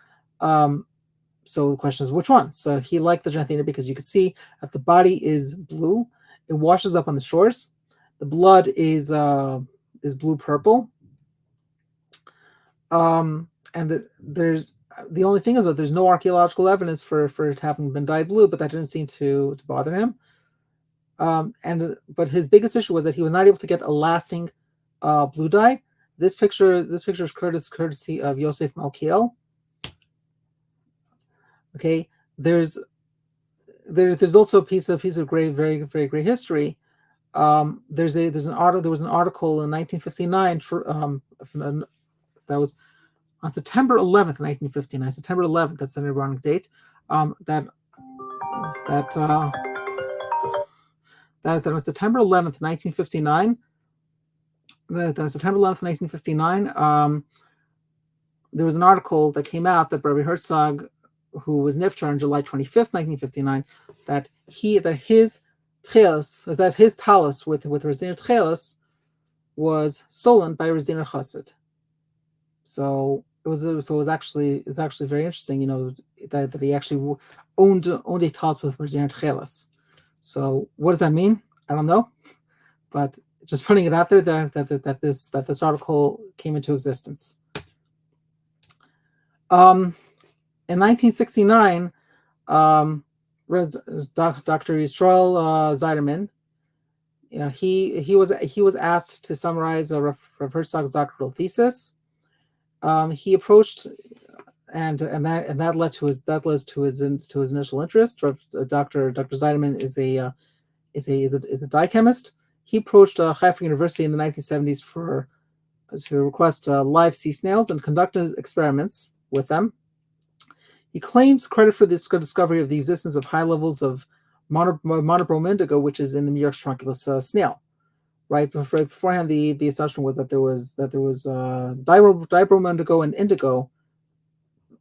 So the question is which one? So he liked the Janthina because you could see that the body is blue. It washes up on the shores. The blood is blue purple. And there's the only thing is that there's no archaeological evidence for it having been dyed blue, but that didn't seem to bother him. But his biggest issue was that he was not able to get a lasting blue dye. This picture is courtesy of Yosef Malkiel. Okay, there's also a piece of great, very, very great history. There was an article in 1959 that was on September 11th, 1959. September 11th, that's an ironic date. That on September 11th, 1959. On September 11th, 1959, there was an article that came out that Rabbi Herzog, who was niftar on July 25th, 1959, that his talus with Raziner Techeiles was stolen by Raziner Chassid. So it was actually very interesting, that he actually owned a talus with Raziner Techeiles. So what does that mean? I don't know, but just putting it out there that this article came into existence. In 1969, Dr. Yisrael Zeiderman, he was asked to summarize Rav Herzog's doctoral thesis. He approached that led to his initial interest. Dr. Zeideman is a dye chemist. He approached Haifa University in the 1970s to request live sea snails and conducted experiments with them. He claims credit for this discovery of the existence of high levels of monobrom indigo, which is in the Murex trunculus snail. Right beforehand, the assumption was that there was dibrom indigo and indigo,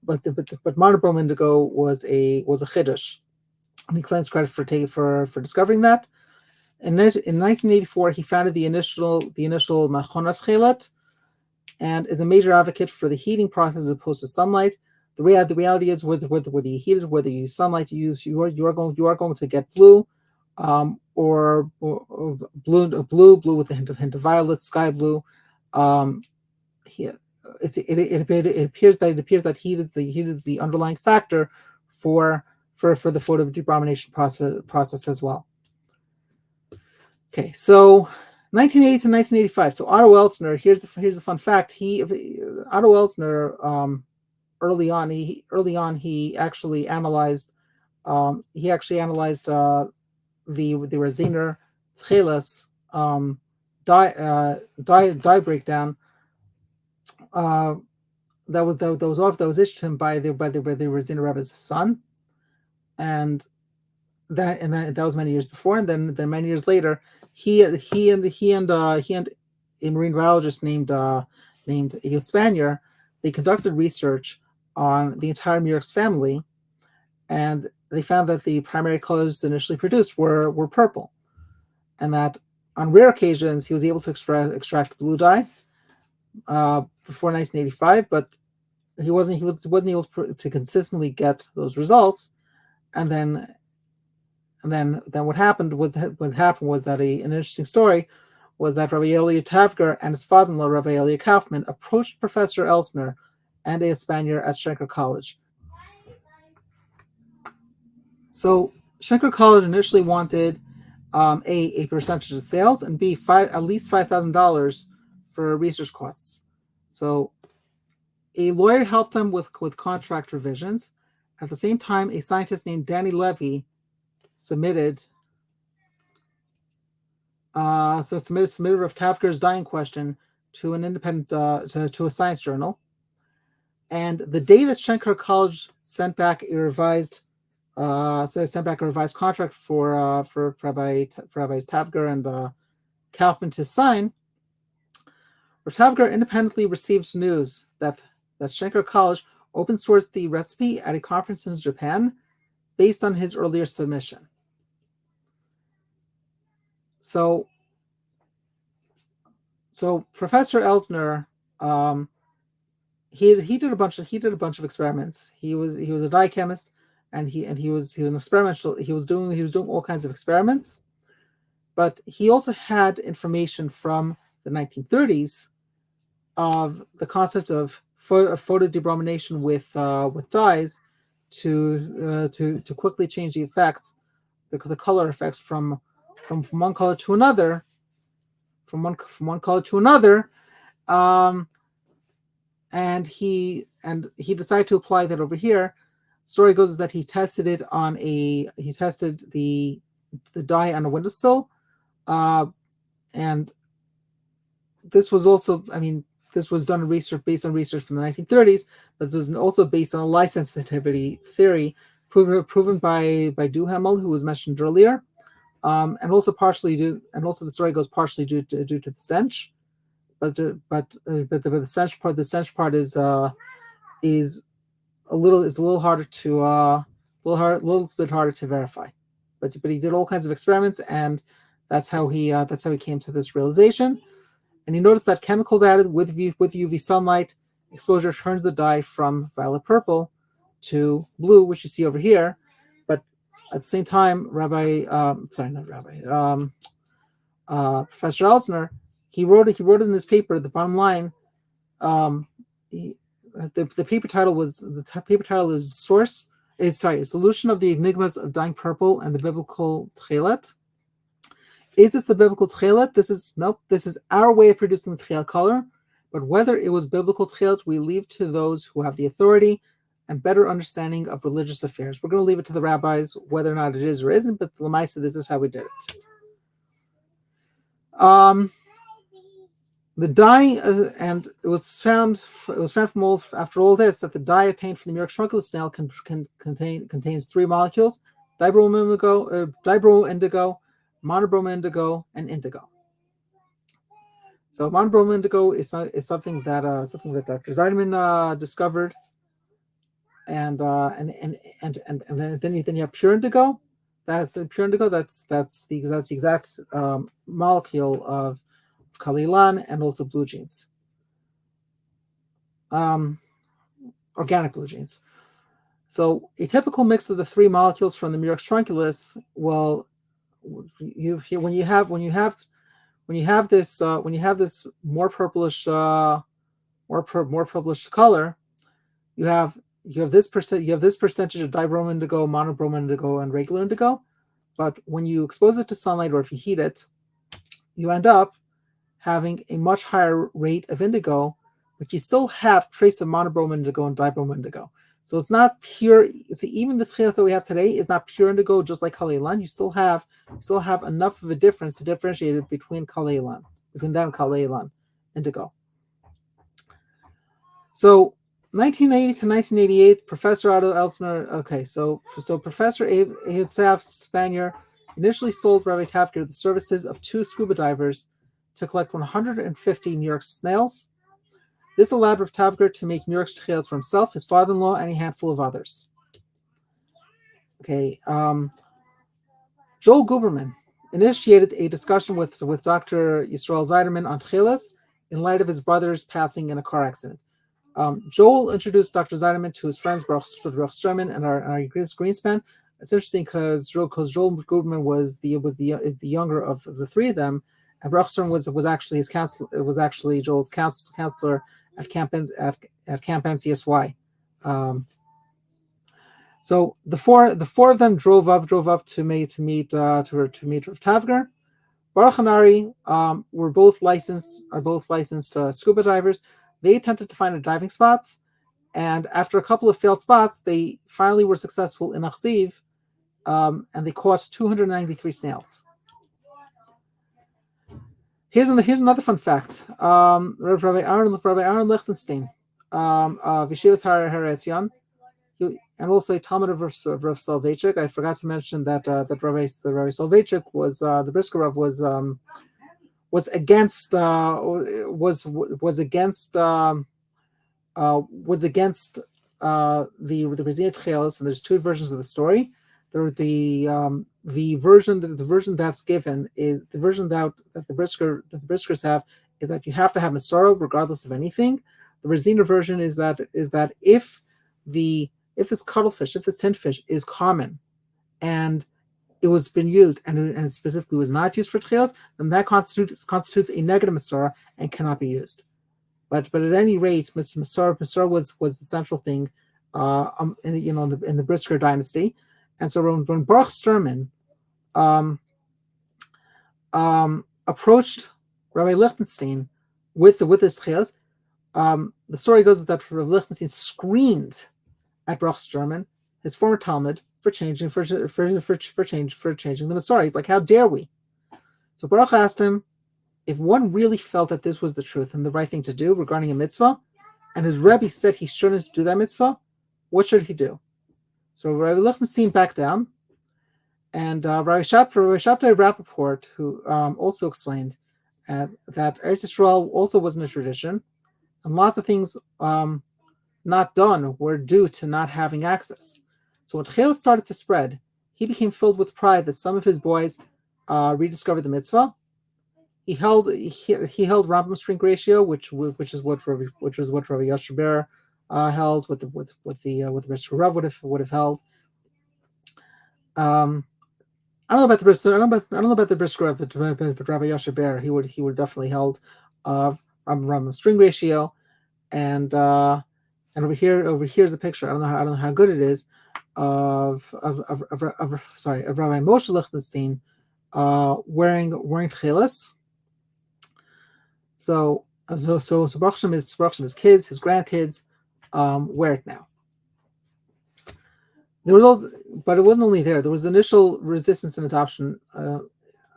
but monobrom indigo was a chiddush, and he claims credit for discovering that. In 1984, he founded the initial Machonat Chelet, and is a major advocate for the heating process as opposed to sunlight. The reality is, whether you heat it, whether you use sunlight, you are going to get blue, or blue with a hint of violet, sky blue. It appears that heat is the underlying factor for the photo debromination process as well. Okay, so 1980 to 1985. So Otto Elsner. Here's a fun fact. Otto Elsner, early on he actually analyzed the Resiner Techeiles dye breakdown that was issued to him by the Resiner Rebbe's son, and that was many years before, and then many years later, he and a marine biologist named Egil Spanier, they conducted research on the entire Murex family, and they found that the primary colors initially produced were purple, and that on rare occasions he was able to extract blue dye before 1985, but he wasn't able to consistently get those results. And then what happened was that an interesting story was that Rabbi Elia Tavger and his father-in-law Rabbi Elia Kaufman approached Professor Elsner and a Spaniard at Schenker College. So Schenker College initially wanted a percentage of sales, and B, at least $5,000 for research costs. So a lawyer helped them with contract revisions. At the same time, a scientist named Danny Levy submitted Rav Tavger's dying question to an independent to a science journal. And the day that Schenker College sent back a revised contract for Rabbis Tavger and Kaufman to sign, Rav Tavger independently received news that Schenker College open sourced the recipe at a conference in Japan based on his earlier submission. So Professor Elsner, he did a bunch of experiments. He was a dye chemist, and he was an experimental. He was doing all kinds of experiments, but he also had information from the 1930s of the concept of photo debromination with dyes to quickly change the effects, the color effects from one color to another, and he decided to apply that over here. Story goes is that he tested the dye on a windowsill, and this was also, this was done based on research from the 1930s, but this was also based on a light sensitivity theory proven by Duhamel, who was mentioned earlier, and also the story goes partially due to the stench, but the stench part is a little harder to a little bit harder to verify, but he did all kinds of experiments, and that's how he came to this realization. And he noticed that chemicals added with UV sunlight exposure turns the dye from violet purple to blue, which you see over here. But at the same time, Professor Elsner, he wrote in his paper, the bottom line, the paper title is Solution of the Enigmas of Dyeing Purple and the Biblical Tchelet. Is this the biblical Techeiles? This is our way of producing the Techeiles color, but whether it was biblical Techeiles, we leave to those who have the authority and better understanding of religious affairs. We're going to leave it to the rabbis whether or not it is or isn't, but Lamaisa, this is how we did it. The dye, and it was found from after all this that the dye obtained from the Murex trunculus snail contains three molecules: dibromo indigo, monobromo indigo, and indigo. So monobromo indigo is something that Dr. Zeideman discovered, and then you have pure indigo. That's pure indigo. That's the exact molecule of Kalilan and also blue jeans, organic blue jeans. So a typical mix of the three molecules from the Murex trunculus, well, when you have this more purplish color, you have this percentage of dibromo indigo, monobromo indigo, and regular indigo. But when you expose it to sunlight or if you heat it, you end up having a much higher rate of indigo, but you still have trace of monobromo indigo and dibromo indigo. So it's not pure. See, even the Techeiles that we have today is not pure indigo, just like Kalilan. You still have enough of a difference to differentiate it between that and Kalilan indigo. So 1980 to 1988, Professor Otto Elsner. Okay, so Professor Ahid Spanier initially sold Ravi Tavger the services of two scuba divers to collect 150 Murex snails. This allowed Rav Tavger to make Murex Techeiles for himself, his father-in-law, and a handful of others. Okay, Joel Guberman initiated a discussion with Dr. Yisrael Zeiderman on Techeiles in light of his brother's passing in a car accident. Joel introduced Dr. Zeiderman to his friends Baruch Sturman and our Greenspan. It's interesting because Joel Guberman is the younger of the three of them, and Baruch Sturman was actually his counsel. It was actually Joel's counselor at Camp NCSY. So the four of them drove up to meet Rav Tavger. Baruch and Ari are both licensed scuba divers. They attempted to find diving spots, and after a couple of failed spots, they finally were successful in Achziv, and they caught 293 snails. Here's another fun fact. Rabbi Aaron Lichtenstein, Yeshivas Har Etzion, and also a Talmud of Rav Soloveitchik. I forgot to mention that Rabbi Soloveitchik was the Brisker Rav was against the Rezina Techeiles, and there's two versions of the story. The version that's given is the version that the Briskers have is that you have to have Masorah regardless of anything. The Rezina version is that if this cuttlefish, if this tin fish is common, and it was been used and specifically was not used for Techeiles, then that constitutes a negative Masorah and cannot be used. But at any rate, Masorah was the central thing, in the Brisker dynasty. And so when Baruch Sturman approached Rabbi Lichtenstein with his Techeiles, the story goes that Rabbi Lichtenstein screamed at Baruch Sturman, his former Talmud, for changing the Masorah. He's like, "How dare we?" So Baruch asked him if one really felt that this was the truth and the right thing to do regarding a mitzvah, and his Rebbe said he shouldn't do that mitzvah, what should he do? So Rabbi Lichtenstein backed down, and Rabbi Shabtai Rappaport, who also explained that Eretz Yisrael also wasn't a tradition, and lots of things not done were due to not having access. So when Techeiles started to spread, he became filled with pride that some of his boys rediscovered the mitzvah. He held Rambam string ratio, which was what Rabbi Yasher Ber held, what the Brisker Rav would have held. I don't know about the Brisker. I don't know about the Brisker Rav, but Rabbi Yasher Ber, he would definitely held Rambam string ratio, and over here's a picture. I don't know how good it is of Rabbi Moshe Lichtenstein wearing Techeiles. So Baruch Hashem, his kids, his grandkids wear it now. There was also, but it wasn't only there. There was initial resistance and adoption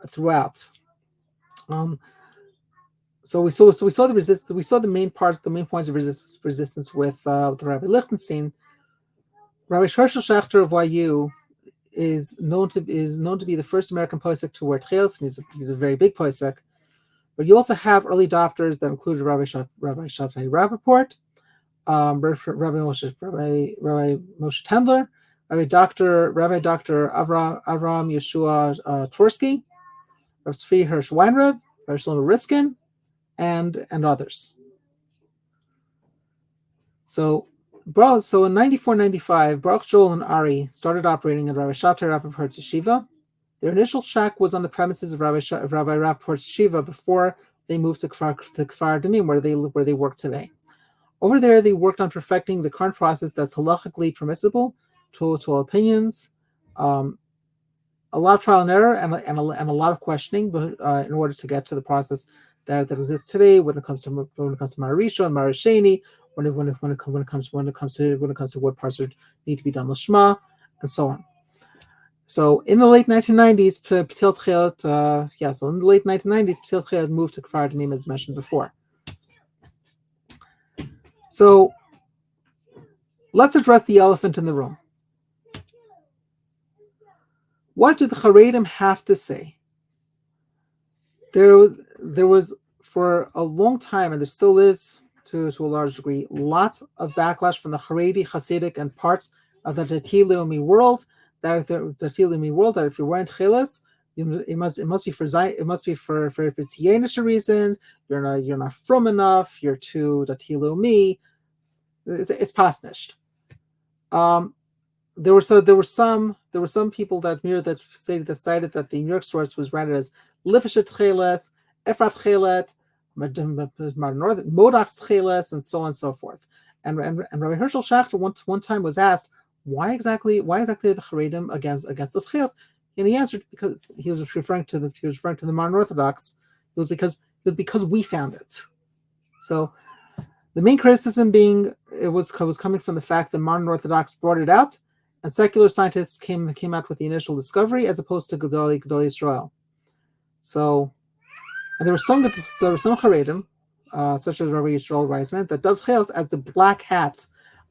throughout. Um, so we saw the resistance. We saw the main points of resistance with Rabbi Lichtenstein. Rabbi Hershel Schachter of YU is known to be the first American posek to wear Techeiles, and he's a very big posek. But you also have early adopters that included Rabbi Shabtai Rappaport, Rabbi Moshe Tendler, Rabbi Dr. Avram Yeshua Tversky, Rabbi Tzvi Hirsch Weinreb, Rabbi Shlomo Riskin, and others. So in 94-95, Baruch Joel and Ari started operating at Rabbi Shabtai Rappaport's yeshiva. Their initial shack was on the premises of Rabbi Rappaport's yeshiva before they moved to Kfar Adumim, where they work today. Over there, they worked on perfecting the current process that's halachically permissible to all opinions, a lot of trial and error, and a lot of questioning, in order to get to the process that exists today when it comes to Maharisha and Marasheni, when it comes to what parts need to be done l'shma, and so on. So in the late 1990s, Patil Techeiles moved to Kfar Adumim, as mentioned before. So let's address the elephant in the room. What do the Haredim have to say? There was for a long time, and there still is to a large degree, lots of backlash from the Haredi, Hasidic, and parts of the Dati Leumi world. That if you're wearing Techeiles, it must be for Yienish reasons. You're not from enough. You're too Dati Leumi. It's pasnished. There were some people that cited that the New York source was rendered as Lifishet Techeiles, Efrat Techeiles, Modox Techeiles, and so on and so forth. And Rabbi Hershel Schachter one time was asked why exactly the Haredim against the Techeiles, and he answered because he was referring to the modern Orthodox. It was because we found it. So the main criticism being it was coming from the fact that modern Orthodox brought it out, and secular scientists came out with the initial discovery, as opposed to Gedolei Yisrael. So, and there were some Haredim, such as Rabbi Yisrael Reisman, that dubbed Techeiles as the black hat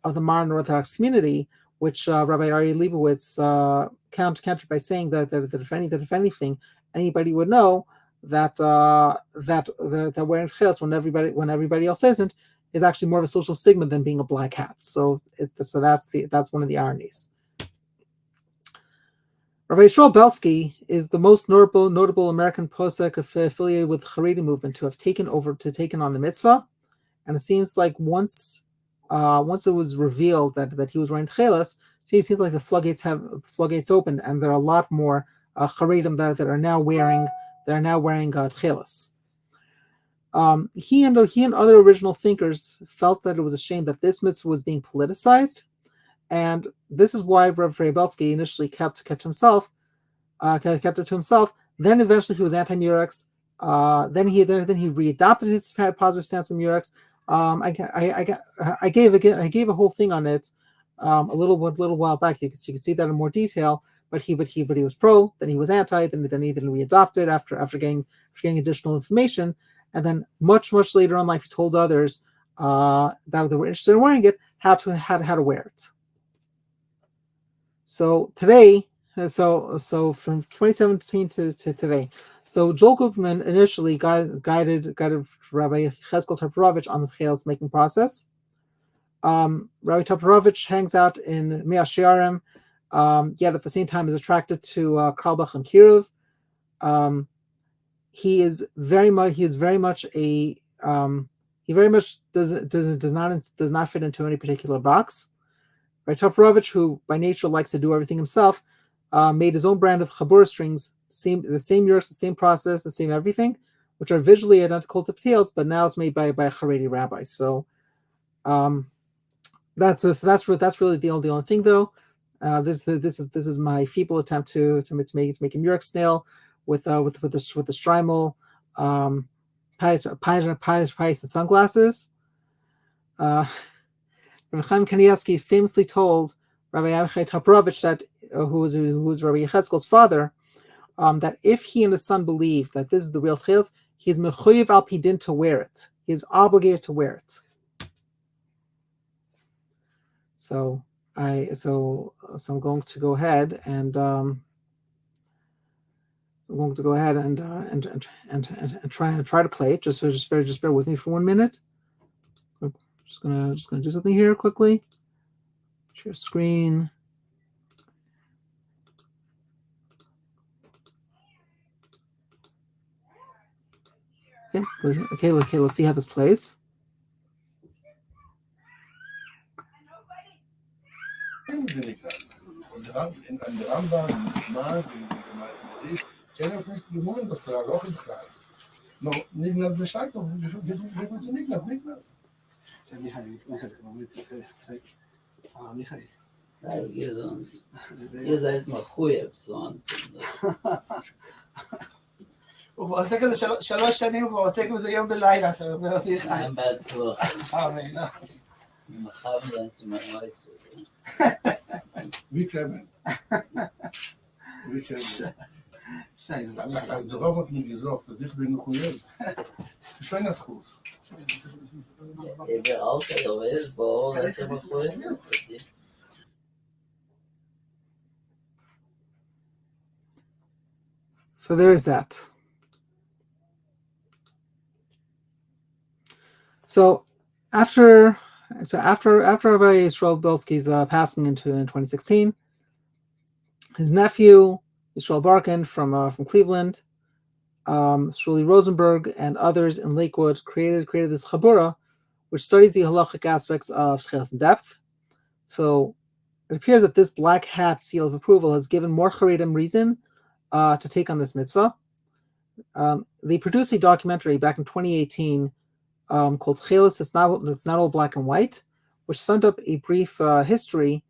of the modern Orthodox community, which Rabbi Aryeh Leibowitz countered by saying that if anything, anybody would know that wearing Techeiles when everybody else isn't is actually more of a social stigma than being a black hat. So that's one of the ironies. Rabbi Yisrael Belsky is the most notable American posek affiliated with the Haredi movement to have taken on the mitzvah, and it seems like once it was revealed that he was wearing Techeiles, it seems like the floodgates opened, and there are a lot more Haredim that are now wearing Techeiles. He and other original thinkers felt that it was a shame that this mitzvah was being politicized, and this is why Rabbi Belsky initially kept it to himself. Then eventually he was anti-Murex. Then he readopted his positive stance on Murex. I gave a whole thing on it a little while back. You can see that in more detail. But he was pro. Then he was anti. Then he readopted after getting additional information. And then much later in life, he told others that they were interested in wearing it how to wear it. So today, so from 2017 to today, so Joel Gutman initially guided Rabbi Cheskel Toporovich on the Techeiles making process. Rabbi Toporovich hangs out in Mea Shearim, yet at the same time is attracted to Karlbach and Kiruv. He very much does not fit into any particular box. Right, Toporovich, who by nature likes to do everything himself, made his own brand of chabura strings, the same Yerks, the same process, the same everything, which are visually identical to Techeiles, but now it's made by a Haredi rabbi. So that's really the only thing, though. This is my feeble attempt to make a Yerk snail with the Strymel, pies and sunglasses. Chaim Kanievsky famously told Rabbi Avichai Toprovich said, who was Rabbi Yechezkel's father, that if he and his son believe that this is the real Techeiles, he's mechuyev al pidin to wear it. He is obligated to wear it. So I'm going to go ahead and try to play it. Just bear with me for 1 minute. I'm just gonna do something here quickly. Share screen. Okay. Let's see how this plays. ihr seid מחויב, הוא עושה כזה 3 שנים, הוא עושה כזה יום בלילה, רבי חי. גם בהצלחה. אמן. מחר לאנשי מועצת. Wie kennen? אז דרומות נגזוך, אז איך בין מחויב? שוין הסחוס. בראות היורד, בואו לאנשי מחויב. So there is that. So after Rabbi Yisrael Belsky's passing in 2016, his nephew Yisrael Barkin from Cleveland, Shuli Rosenberg, and others in Lakewood created this chabura, which studies the halachic aspects of Techeiles in depth. So it appears that this black hat seal of approval has given more Haredim reason to take on this mitzvah. They produced a documentary back in 2018 called Techeiles. It's not all black and white, which summed up a brief history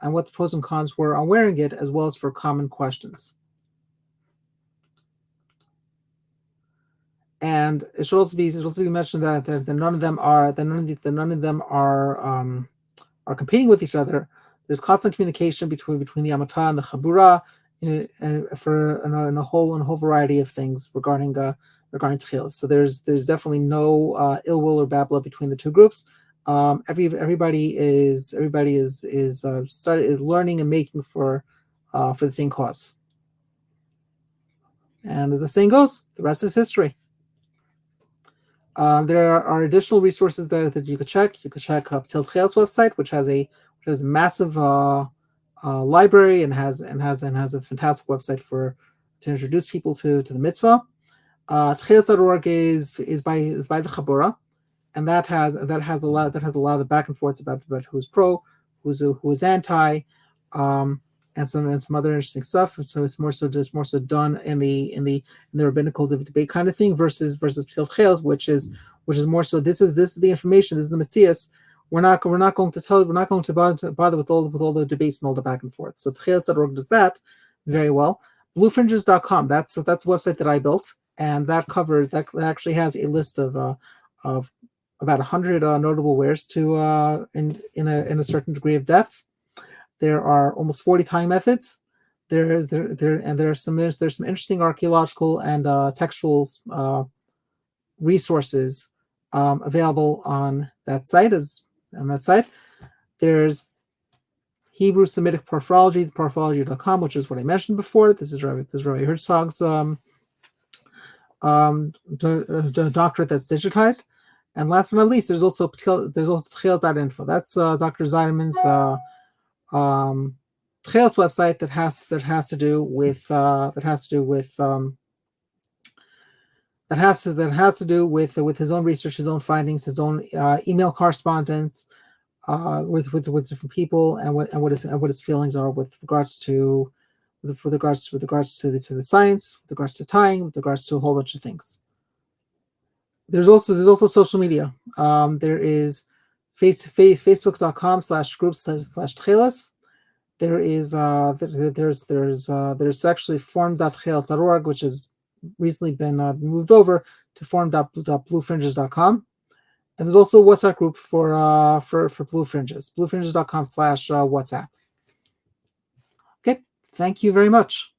on what the pros and cons were on wearing it, as well as for common questions. And it should also be mentioned that none of them are competing with each other. There's constant communication between the Amata and the Chabura in a whole variety of things regarding Techeiles. So there's definitely no ill will or bad blood between the two groups. Everybody is learning and making for the same cause. And as the saying goes, the rest is history. There are additional resources that you could check. You could check Techeiles website, which has a massive library and has a fantastic website to introduce people to the mitzvah. Techeiles.org is by the Chabura, and that has a lot of the back and forth about who's pro, who's anti, and some other interesting stuff. So it's more so done in the rabbinical debate kind of thing versus Techeiles, which is more so this is the information, this is the Metzias. We're not going to bother with all the debates and all the back and forth. So Techeiles.org does that very well. Bluefringes.com, that's a website that I built, and that actually has a list of about 100 notable wares to in a certain degree of depth. There are almost 40 tying methods. There's some interesting archaeological and textual resources available on that site. There's Hebrew Semitic Paraphrology, paraphrology.com, which is what I mentioned before. This is Rafi Herzog's doctorate that's digitized. And last but not least, there's also Techeiles.info. That's Dr. Zeinemann's Techeiles website that has to do with his own research, his own findings, his own email correspondence with different people, and what his feelings are with regards to the science, with regards to tying, with regards to a whole bunch of things. There's also social media. There is facebook.com/groups/Techeiles. There's actually forum.techeiles.org, which has recently been moved over to forum.bluefringes.com. And there's also a WhatsApp group for Blue Fringes, bluefringes.com/WhatsApp. Thank you very much.